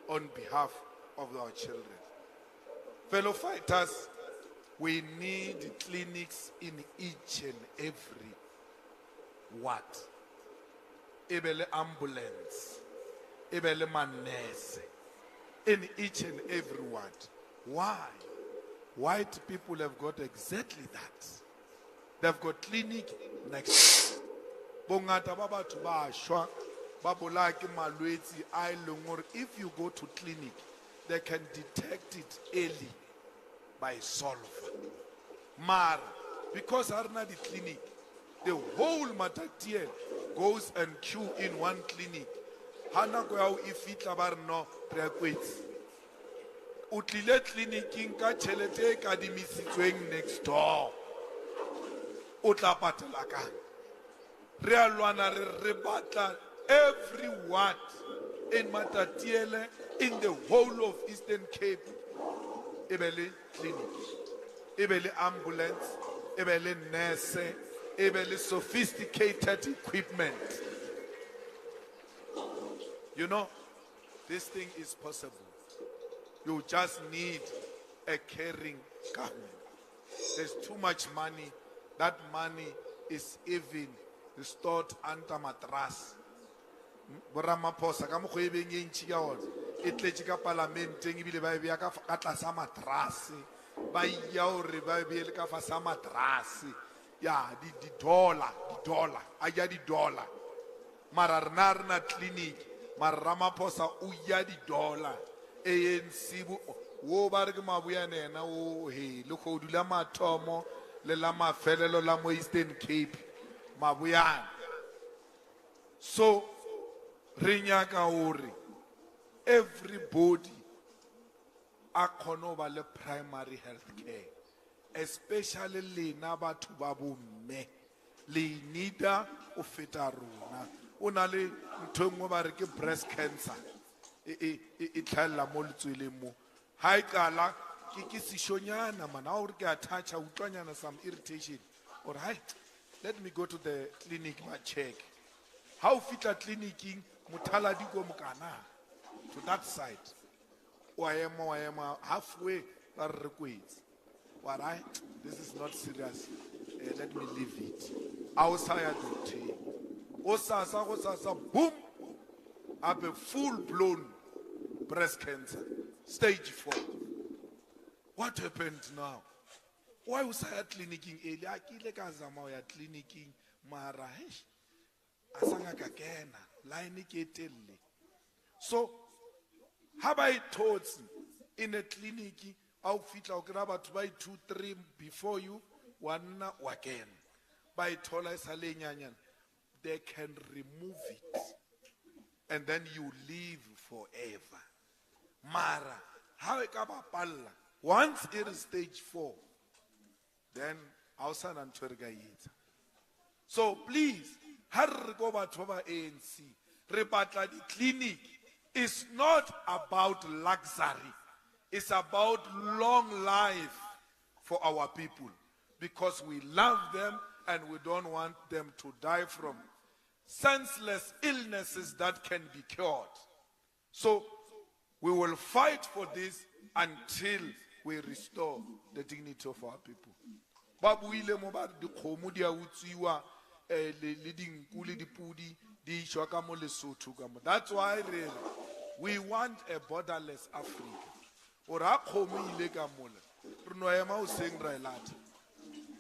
on behalf of our children. Fellow fighters, we need clinics in each and every ward. Ebele ambulance, ebele manese, in each and every ward. Why? White people have got exactly that. They've got clinic next. Bongata ba batho ba shwa ba bola ke malwetsi a ileng hore if you go to clinic, they can detect it early by solve. Mar, because harna the clinic, the whole matatiel goes and queue in one clinic. Hana go ya ifitla ba re no re kwetsi. O tlile clinicing ka tšhelete e kadimisitsweng next door. O tla patela kang? Re a lwana re batla every ward in Matatiele, in the whole of Eastern Cape, ebele clinic, ebele ambulance, ebele nurse, ebele sophisticated equipment. You know, this thing is possible. You just need a caring government. There's too much money. That money is even stored under mattress. Boramaposa ka mokgo e beng e ntši ka ona e tletše ka parlamenteng ebile ba e beya ka tlasa matrase ba ia gore ba beye le ka fasa matrase ya di-dollar a ja di-dollar mara rena rena clinic mara Ramaphosa o ja di-dollar ANC wo ba re ke maboyane ena o he le kgodu la mathomo le la mafelelo la mo Eastern Cape maboyane. So re nyaka hore everybody a kgone ba le primary health care, especially lena batho ba bomme le needa o feta rona. O na le ntho engwe ba re ke breast cancer e tlhaela mo letsweleng mo ha e qala ke sishonyana man ha o re ke a toucha utlwanyana some irritation or hi let me go to the clinic ma check. How fitla clinicing muthaladi ko mokana to that side wa ema halfway ba re kwetsi wa right, this is not serious, let me leave it. Our side doctor o sasa boom up a full blown breast cancer stage 4. What happened now? Why was I clinicing early? Akile ka zama ya clinicing mara asanga ka kena line ke telle. So how I told in a clinic au fitla o kra batho ba 2-3 before you one again by tola sale nyanyana, they can remove it and then you live forever. Mara how e ka ba palla once it is stage 4 then outside and twergaita. So please har re go batho ba ANC re batla di clinic is not about luxury, it's about long life for our people because we love them and we don't want them to die from senseless illnesses that can be cured. So we will fight for this until we restore the dignity of our people. Babuile mo ba di khomo dia utsiwa le dinku le dipudi di shwa ka mo Lesotho ka mo. That's why really we want a borderless Africa. Ora khomo ile ka mo le re no ema o seng ra elata.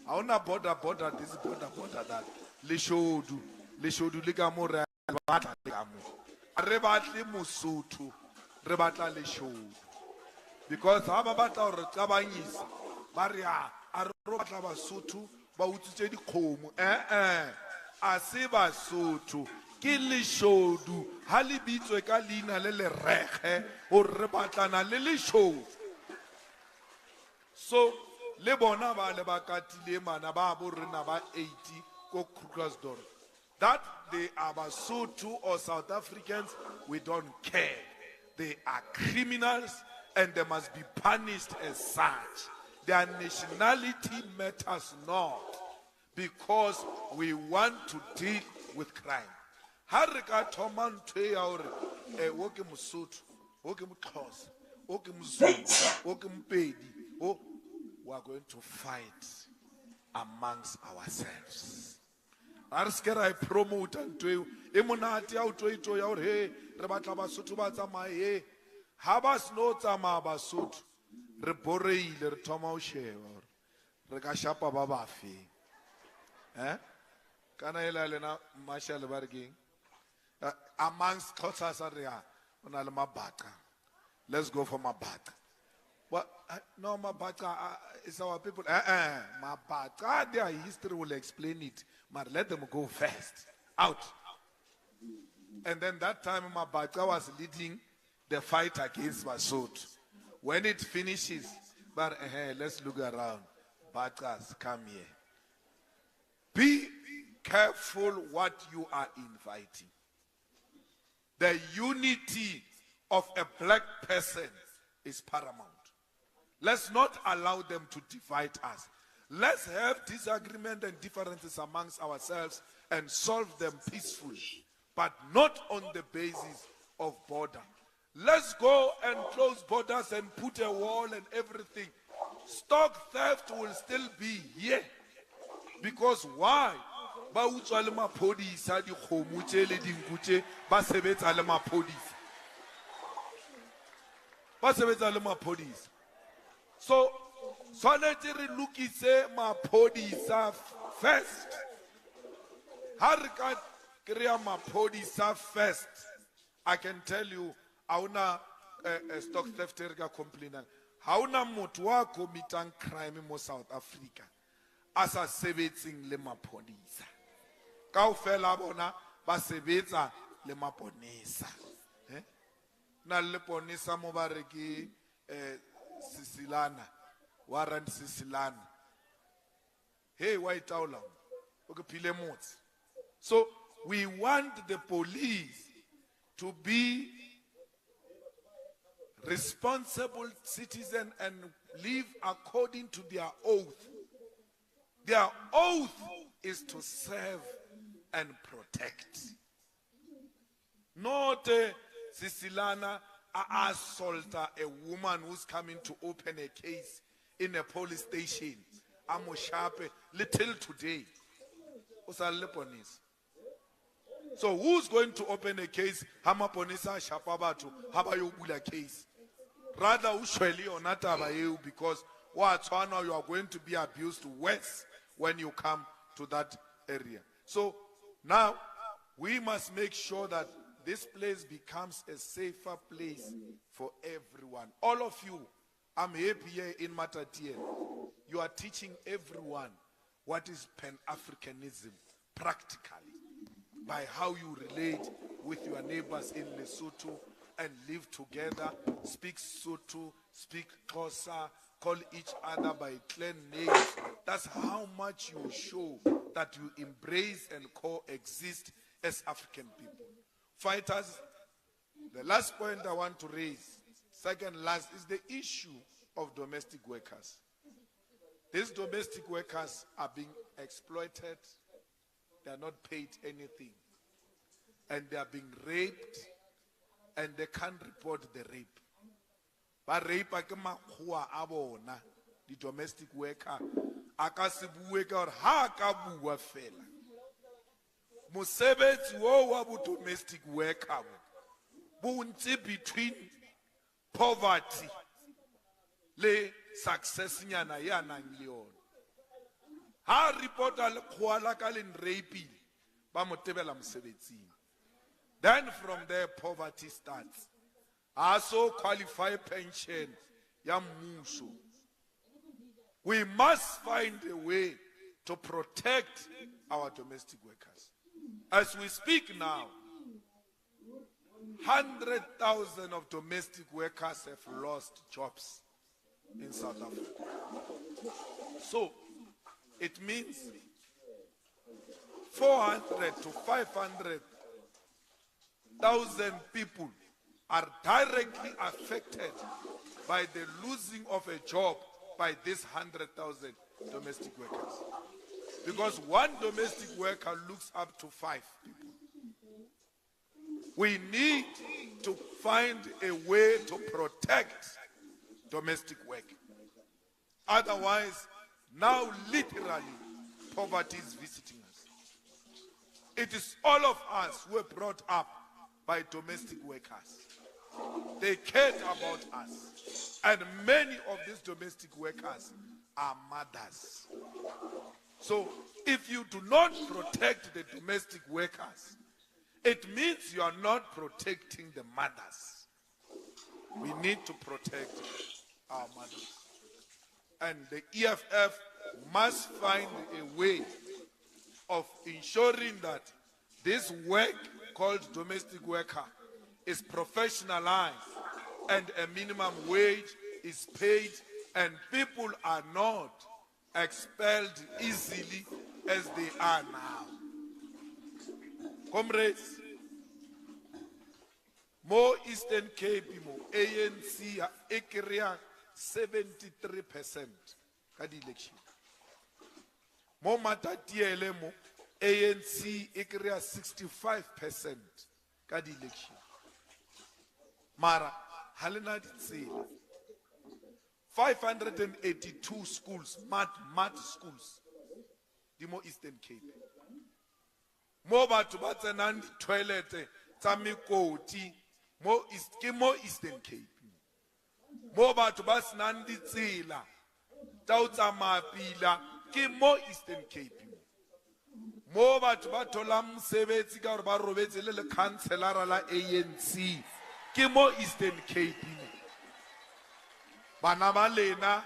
Ha ona border this border that leshodu le ka mo re batla le ka mo. Re batle Mosotho re batla leshodu. Because ha ba batla hore tsabanyisa ba re a ro batla Basotho ba utsitse di khomo a se Basotho ke leshodu ha le bitswe ka leina le le rege hore re batlana le leshodu. So le bona ba le ba katile mana ba bo rena ba 80 ko Krugersdorp that they are Basotho or South Africans, we don't care. They are criminals and they must be punished as such. Their nationality matters not because we want to deal with crime. Harika Toman Toyaur, Wokim Sut, Wokim Klaus, Wokim Zulu, Wokim Pedi. Oh, we are going to fight amongst ourselves. I promote and to you. Emunati out to it, your hey, Rabataba Sutubaza my hey. Habas no Tama Basut, Reborei, the Tomo Share, Regashapa Babafi. Eh? Can I Lena Marshall Barging? Amongst Kotsas area on Alamabaka. Let's go for Mabaka. What? No, Mabaka is our people. Mabaka, their history will explain it. But let them go first. Out. And then that time Mabaka was leading the fight against Masud. When it finishes, but let's look around. Bakas, come here. Be careful what you are inviting. The unity of a black person is paramount. Let's not allow them to divide us. Let's have disagreement and differences amongst ourselves and solve them peacefully, but not on the basis of border. Let's go and close borders and put a wall and everything. Stock theft will still be here. Because why? Ba utswa le maphodisa di khomo tse le dinkutse ba sebetsa le maphodisa. Ba sebetsa le maphodisa. So tshwanetse re lokise maphodisa first. Ha re ka kreya maphodisa first, I can tell you hauna stock theft re ka complainang. Hauna motho wa committing crime mo South Africa as a sebetsing le maphodisa. Kaofela bona ba sebetsa le maponesa. Na le ponesa mo ba re ke Sisilana, Warrant Sisilana. Hey, white taula. Okay, pile mots. So we want the police to be responsible citizens and live according to their oath. Their oath is to serve and protect. Not Sisilana assault a woman who's coming to open a case in a police station. Amoshape little today. So who's going to open a case? Hamaponisa Shapabatu, Habayobula case. Rather, usually or not you, because what now you are going to be abused worse when you come to that area. So now we must make sure that this place becomes a safer place for everyone. All of you, I'm happy here in Matatiele. You are teaching everyone what is Pan-Africanism practically by how you relate with your neighbors in Lesotho and live together, speak Sotho, speak Xhosa, call each other by clan names. That's how much you show that you embrace and coexist as African people. Fighters, the last point I want to raise, second last, is the issue of domestic workers. These domestic workers are being exploited. They are not paid anything. And they are being raped, and they can't report the rape. But rape ke makgoa a bona, the domestic worker. Aka se bue ka hore ha ka bua fela. Mosebetsi wo wa bo domestic worker bo ntse between poverty le success nyana ya nang le yona. Ha reporta le khoala ka le rape ba mo tebela mosebetsing. Then from there poverty starts. Also qualify pension ya mmuso. We must find a way to protect our domestic workers. As we speak now, 100,000 of domestic workers have lost jobs in South Africa. So it means 400 to 500,000 people are directly affected by the losing of a job by these 100,000 domestic workers. Because one domestic worker looks up to 5 people. We need to find a way to protect domestic work. Otherwise, now literally, poverty is visiting us. It is all of us who were brought up by domestic workers. They cared about us. And many of these domestic workers are mothers. So if you do not protect the domestic workers, it means you are not protecting the mothers. We need to protect our mothers. And the EFF must find a way of ensuring that this work called domestic worker is professionalized and a minimum wage is paid and people are not expelled easily as they are now. Comrades, more Eastern Cape, more ANC, ekria 73% ka di election. More Matatiele, more ANC, ekria 65% ka di election. Mara, halena di tsela. 582 schools, math schools, di mo Eastern Cape. Mo batho ba tsenang toilet tsa mekoti mo Eastern Cape. Mo batho ba senang ditsela tsa o tsamaya pila ke mo Eastern Cape. Mo batho ba tholang mosebetsi ka gore ba robetse le councilor la ANC ke mo Eastern Cape. Bana ba lena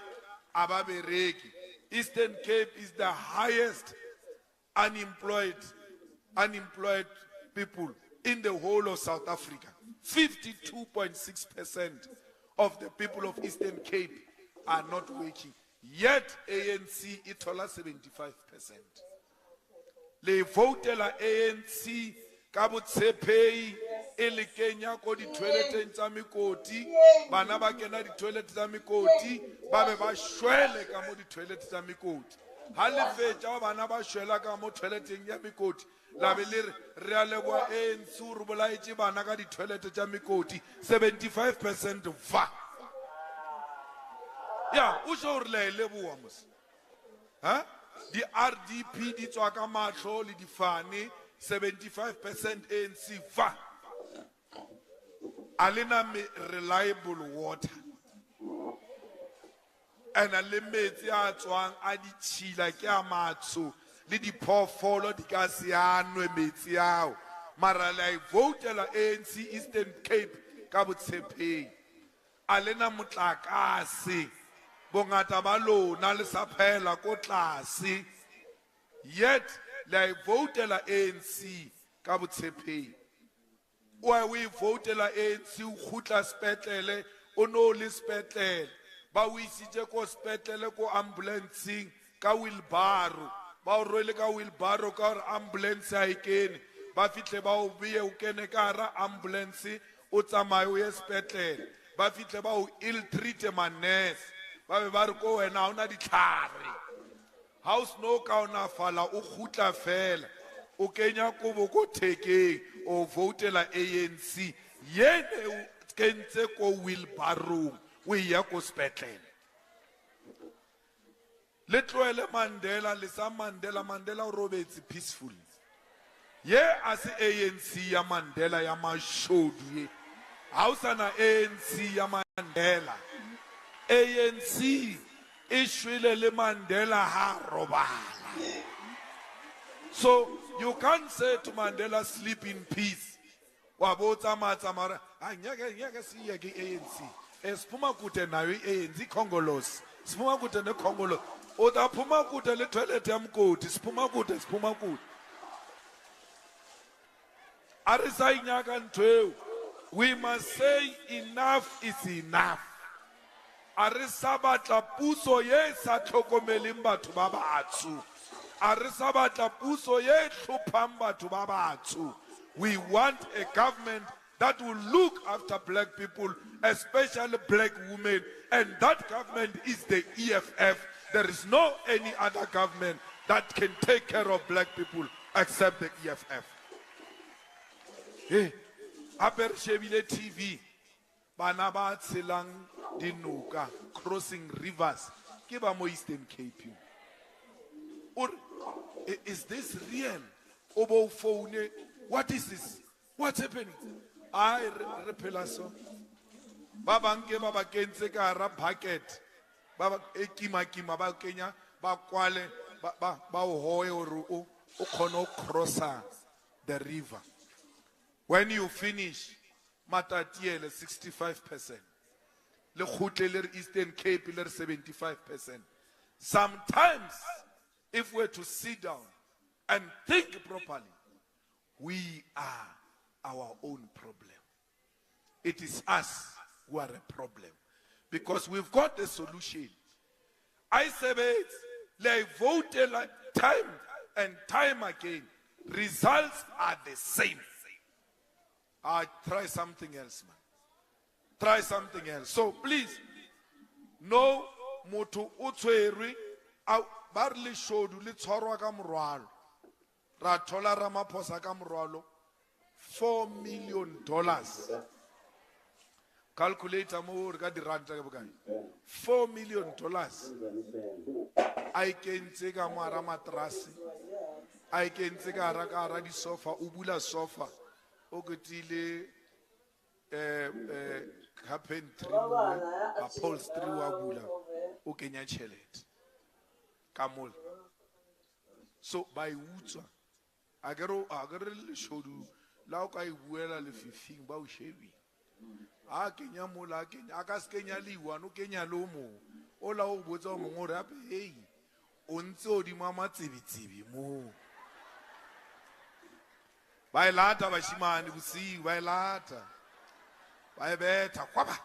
aba bereki. Eastern Cape is the highest unemployed people in the whole of South Africa. 52.6% of the people of Eastern Cape are not working. Yet ANC itola 75%. Le votela ANC ka botshepehi e le kenya ko di toileteng tsa mekoti, bana ba kena di toilet tsa mekoti, ba be ba shwele ka mo di toilet tsa mekoti. Ha le fetsa bana ba shwela ka mo toileteng ya mekoti, la be le re a leboha ANC re bolaetse bana ka di toilet tsa mekoti 75% va. Ya, o sho re le leboha mos. Ha? Di RDP di tswa ka mahlo le di fane 75% ANC va. Alina reliable water. And a limit ya tswang a di chila ke a matso le di phofolo di ka sianwe metsi yao. Mara la votela ANC Eastern Cape ka botshepehi. Alena motlakase bongata ba lona le sa phela ko tlase. Yet la votela ANC ka botshepehi. Why we voted la ANC khutla spetlele ono le spetlele ba we sitse ko spetlele ko ambulancing ka wheelbarrow ba o rwele ka wheelbarrow ka ambulance a ikene ba fihle ba o beye o kene ka ra ambulance o tsamaye o ye spetlele ba fihle ba o ill treat maness ba be ba re ko wena ona ditlhare house no ka ona fala o khutla fela o kenya kobo ko thekeng o votela ANC yene o kentse ko wheelbarrow o ya ko spetlele le tloele Mandela le sa Mandela o robetse peaceful ye as ANC ya Mandela ya mashodu ye hausana ANC ya Mandela ANC e shwele le Mandela ha robala. So you can't say to Mandela sleep in peace. Wabota matamara anyaka siya ke ANC. Espuma kute na ANC Congolos. Spuma kute ne Congolo. Oda puma kute le toilet ya mkoti. Spuma kute. Arisa inyaka ntweu. We must say enough is enough. Arisa batla puso ye sa tlhokomeleng batho ba batsho. We want a government that will look after black people, especially black women, and that government is the EFF. There is no any other government that can take care of black people except the EFF. Hey, aper shebile TV, bana ba tselang dinoka, crossing rivers, ke ba mo Eastern Cape. Or is this real? Obo phone, what is this? What's happening? I repela so. Baba nke baba kentse ka ra bucket. Baba ekima ba kenya ba kwale ba o hoye o khono crosser the river. When you finish, matatiele 65%. Le khutle Eastern Cape le 75%. Sometimes, if we're to sit down and think properly, we are our own problem. It is us who are a problem. Because we've got a solution. I say it, like vote like time and time again. Results are the same. I try something else, man. Try something else. So please, no moto utweri barley showed you litsorwa ka morwalo. Ra thola Ramaphosa ka morwalo $4 million. Calculator mo re ka diranta ka bokae? $4 million. I can take a mara matrasi. I can take a raka di sofa, ubula sofa. Ogutile carpentry upholstery wa bula o kenya chelet kamol. So by utswa agero le shodu la o ka I buela le fifing ba o shebi a kenya mola kenya aka skenya liwa no kenya lomo o la o botsa o mongwe re ape hey o ntse o di mama tsibitsibi mo ba ilata bashimane busi ba ilata ba ebetha kwaba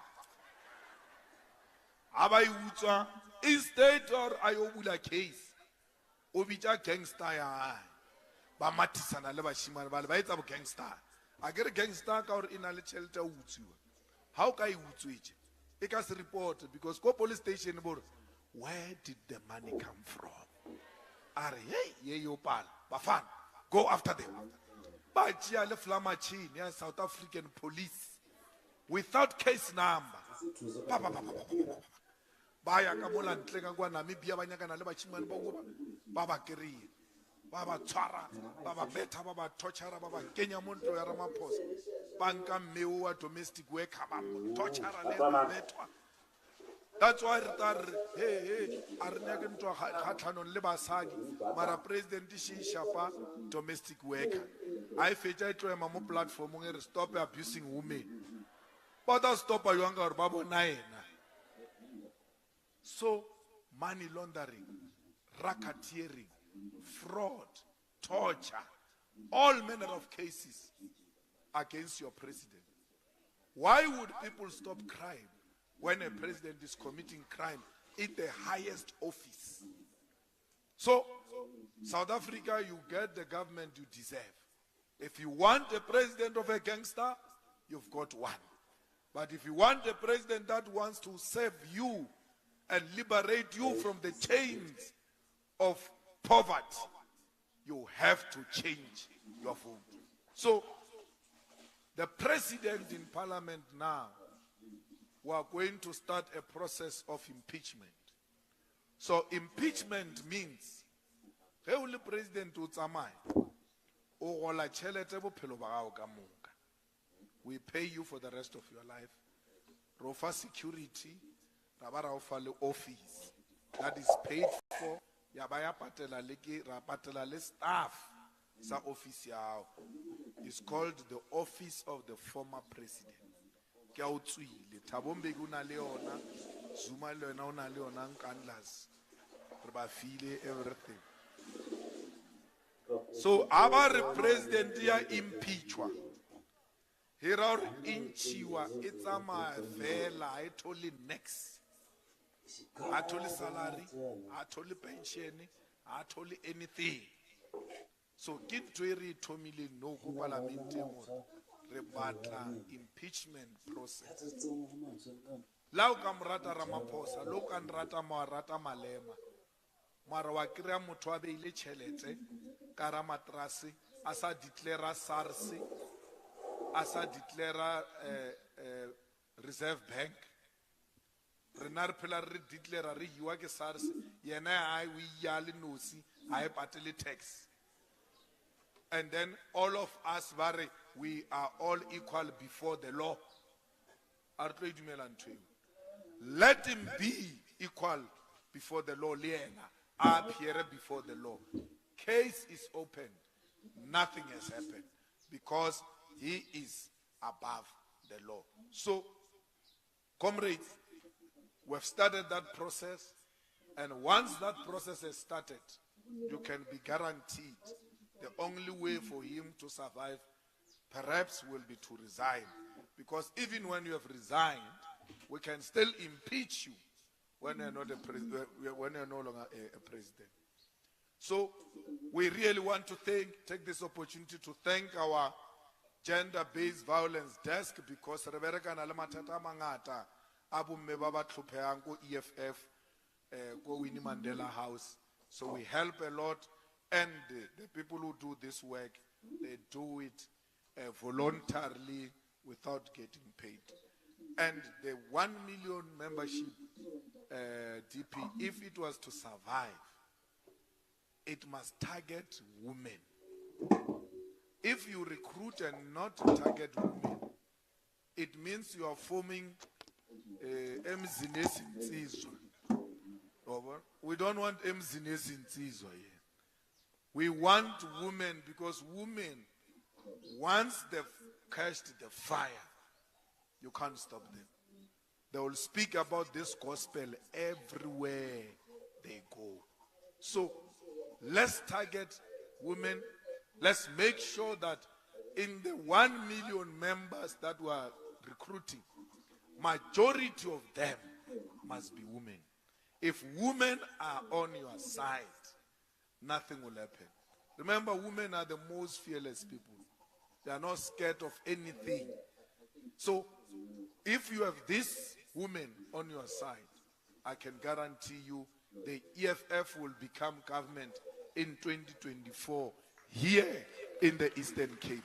aba iutswa instead or ayobula case o bitsa gangster ya ba matisana le bashimane ba le ba etsa bo gangster a ke re gangster ka or ina le tšhelete a utsiwa how ka I utswetse e ka se report because go police station bore where did the money come from are hey ye yo pala bafana go after them ba tšea le flamachine ya South African police without case number ba ya ka mola ntle ka kwa Namibia ba nyakana le bashimane ba ba kry ba ba tshwara ba ba betha ba ba torture ba ba kenya mo ntlo ya Ramaphosa banka mmeo wa domestic worker ba torture le betwa. That's why hey arnya ke ntwa khatlhanon le basadi mara president shi shapa domestic worker I fetsa tlo ema mo platform ngere stop abusing women but that stop ayanga re ba bona ena. So money laundering, racketeering, fraud, torture, all manner of cases against your president. Why would people stop crime when a president is committing crime in the highest office? So, South Africa, you get the government you deserve. If you want a president of a gangster, you've got one. But if you want a president that wants to save you and liberate you from the chains of poverty, you have to change your vote. So, the president in parliament now, we are going to start a process of impeachment. So, impeachment means, the president we pay you for the rest of your life. Rofa security, office that is paid for. Yabaya patela leki rapatela le staff sa office yao. It's called the office of the former president. Ke a utswile Thabombe una leona Zuma leona una leona nkandlas re ba file everything. So our president ya impeachwa hira re inchiwa etsama vela I told next I told salary, I told pension, I told anything. So get to a million no parliament rebuttal impeachment process. Lau kam rata Ramaphosa, lau kan rata Malema. mara wa kry-a motho a beile tšhelete ka ra matrase a sa declara SARS, a sa declara Reserve Bank. Rena re phela re declara re hiwa ke SARS, yena ai o ya le nosi a e patele tax. And then all of us we are all equal before the law. Let him be equal before the law. Up here before the law. Case is open. Nothing has happened because he is above the law. So, comrades, we've started that process, and once that process has started, you can be guaranteed the only way for him to survive perhaps will be to resign. Because even when you have resigned, we can still impeach you when you're not when you're no longer a president. So we really want to take this opportunity to thank our gender-based violence desk, because Rebecca na le mathata a mangata a bomme ba ba tlhophehang ko EFF ko Winnie Mandela House. So we help a lot, and the people who do this work, they do it voluntarily without getting paid. And the 1 million membership DP, if it was to survive, it must target women. If you recruit and not target women, it means you are forming emzinesi insizwa. We don't want emzinesi insizwa here. We want women, because women, once they've catched the fire, you can't stop them. They will speak about this gospel everywhere they go. So let's target women. Let's make sure that in the 1 million members that we are recruiting, majority of them must be women. If women are on your side, nothing will happen. Remember, women are the most fearless people. They are not scared of anything. So if you have these women on your side, I can guarantee you the EFF will become government in 2024 here in the Eastern Cape.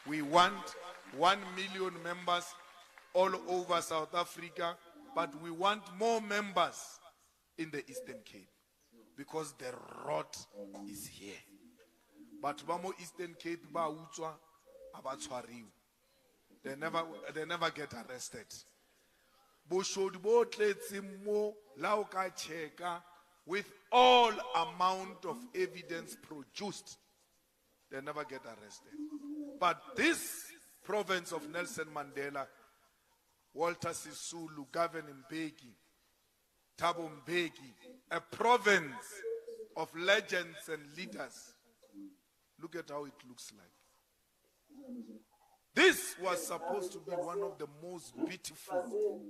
We want 1 million members all over South Africa, but we want more members in the Eastern Cape because the rot is here. But Bamo Eastern Cape ba utswa abatshwariwa. They never get arrested. With all amount of evidence produced, they never get arrested. But this province of Nelson Mandela, Walter Sisulu, Gavin Mbeki, Thabo Mbeki, a province of legends and leaders. Look at how it looks like. This was supposed to be one of the most beautiful,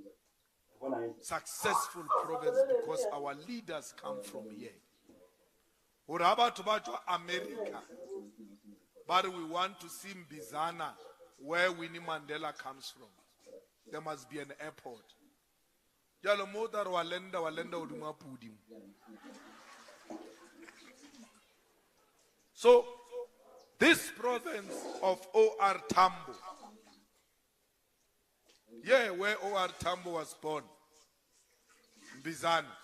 successful provinces because our leaders come from here. America, but we want to see Mbizana, where Winnie Mandela comes from. There must be an airport. So, this province of O.R. Tambo, yeah, where O.R. Tambo was born, Mbizana.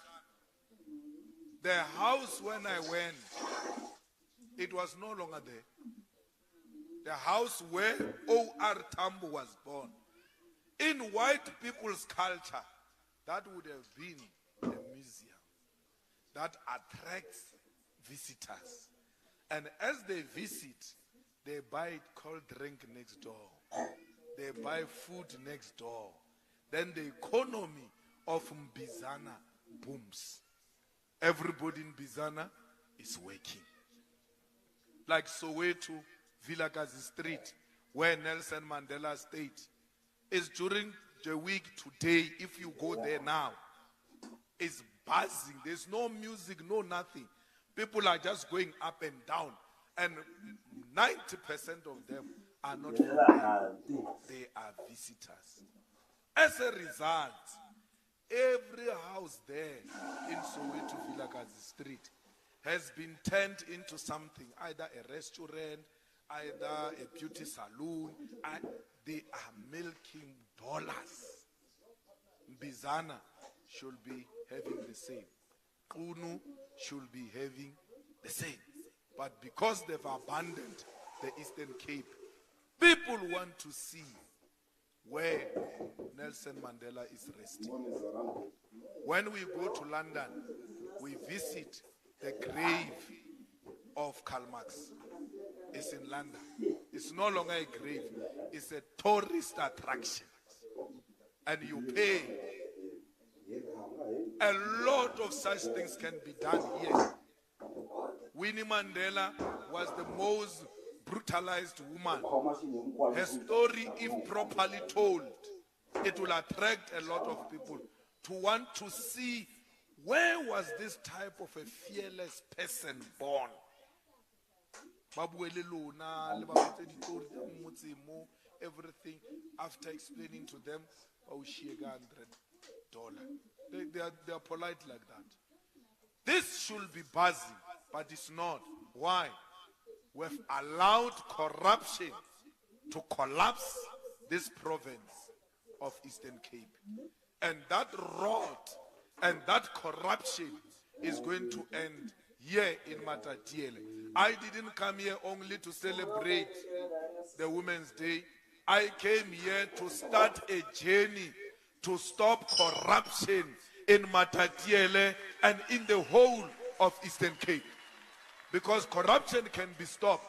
The house when I went, it was no longer there. The house where O.R. Tambo was born, in white people's culture, that would have been a museum that attracts visitors. And as they visit, they buy cold drink next door. They buy food next door. Then the economy of Mbizana booms. Everybody in Mbizana is working. Like Soweto, Vilakazi Street, where Nelson Mandela stayed. It's during the week today, if you go there now, it's buzzing. There's no music, no nothing. People are just going up and down. And 90% of them are not from there. They are visitors. As a result, every house there in Soweto Vilakazi Street has been turned into something, either a restaurant, either a beauty salon. They are milking dollars. Bizana should be having the same. Kunu should be having the same. But because they've abandoned the Eastern Cape, people want to see where Nelson Mandela is resting. When we go to London, we visit the grave of Karl Marx. It's in London. It's no longer a grave. It's a tourist attraction. And you pay. A lot of such things can be done here. Winnie Mandela was the most brutalized woman. Her story, if properly told, it will attract a lot of people to want to see where was this type of a fearless person born. Everything, after explaining to them, $100. They are polite like that. This should be buzzing, but it's not. Why? We've allowed corruption to collapse this province of Eastern Cape. And that rot and that corruption is going to end here in Matatiele. I didn't come here only to celebrate the Women's Day. I came here to start a journey to stop corruption in Matatiele and in the whole of Eastern Cape. Because corruption can be stopped.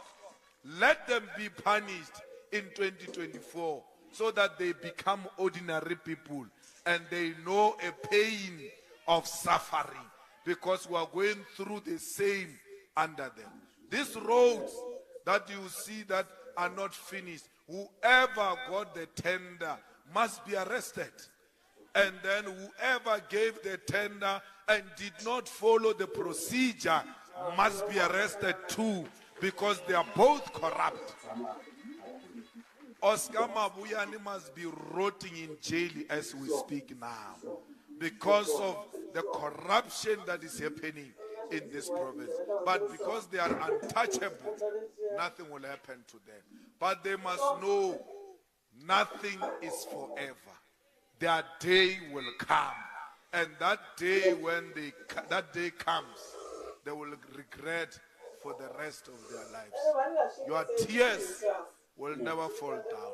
Let them be punished in 2024 so that they become ordinary people and they know a pain of suffering, because we are going through the same under them. These roads that you see that are not finished, whoever got the tender must be arrested. And then whoever gave the tender and did not follow the procedure must be arrested too, because they are both corrupt. Oscar Mabuyani must be rotting in jail as we speak now, because of the corruption that is happening in this province. But because they are untouchable, nothing will happen to them. But they must know nothing is forever. Their day will come. And that day, when that day comes, they will regret for the rest of their lives. Your tears will never fall down.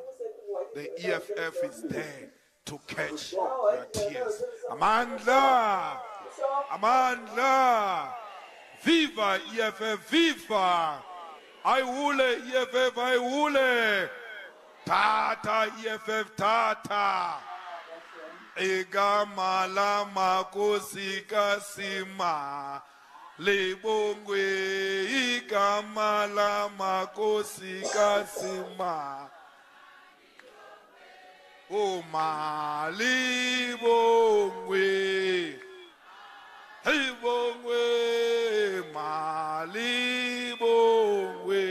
The EFF is there to catch your tears. Amandla! Amandla! Viva EFF, viva! I wule EFF, I wule! Tata EFF, tata! Igama la makosi kasima libongwe, igama la makosi kasima Oma libongwe, libongwe, malibongwe.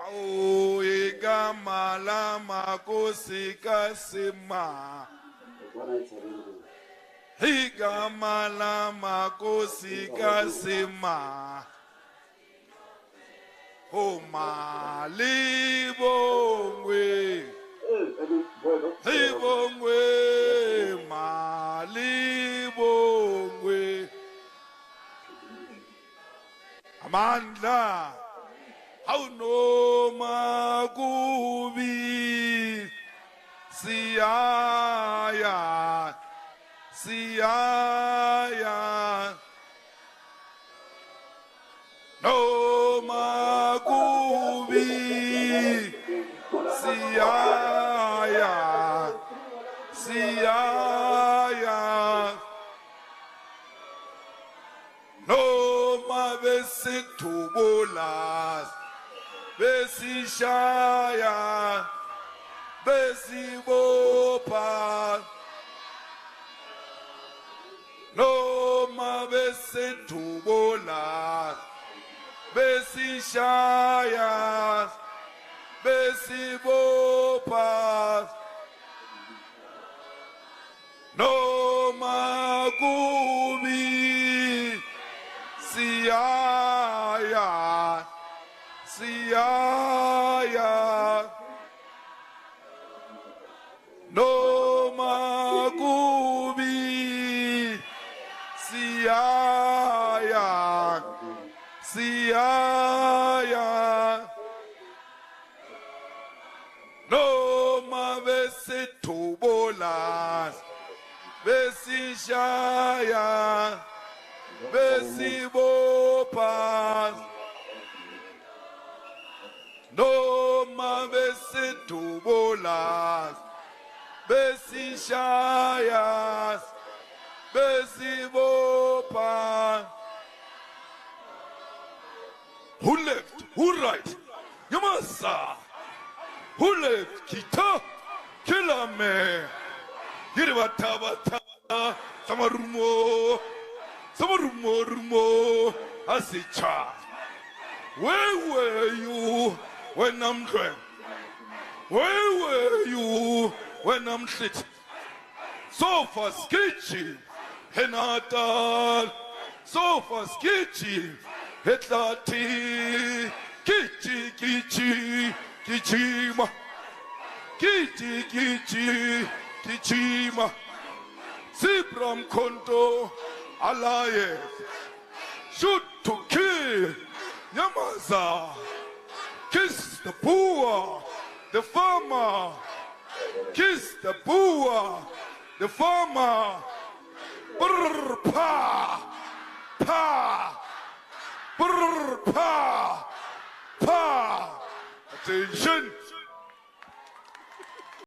Oh, igama la makosi kasima, igama la makosi kasima. Oh, malibongwe, libongwe, malibongwe. Amandla, how no magubi, siaya, siaya. No magubi, siaya, siaya. No mavesitubulas, besishaya, besibopa. No mavesitubulas, besishaya, besibopa. No magubi, Siyaya, siyaya, noma kubi, siyaya, siyaya, noma besithubola, besishaya, besibopha, noma besithubola, besishaya, besibopha. Who left? Who right? Yamasa. Who left? Kita. Kilame. Yiribataba. Samarumo. Samarumo. Asicha. Where were you when I'm drunk? Where were you when I'm shit? Sofa sketchy. Henatal. Sofa sketchy. Hetlati. Kichi, kichi, kichima. Kichi, kichi, kichima. Sibram Konto Alaye. Shoot to kill. Nyamaza. Kiss the poor, the farmer. Kiss the poor, the farmer. Brr, pa, pa. Brr, pa, pa. Attention.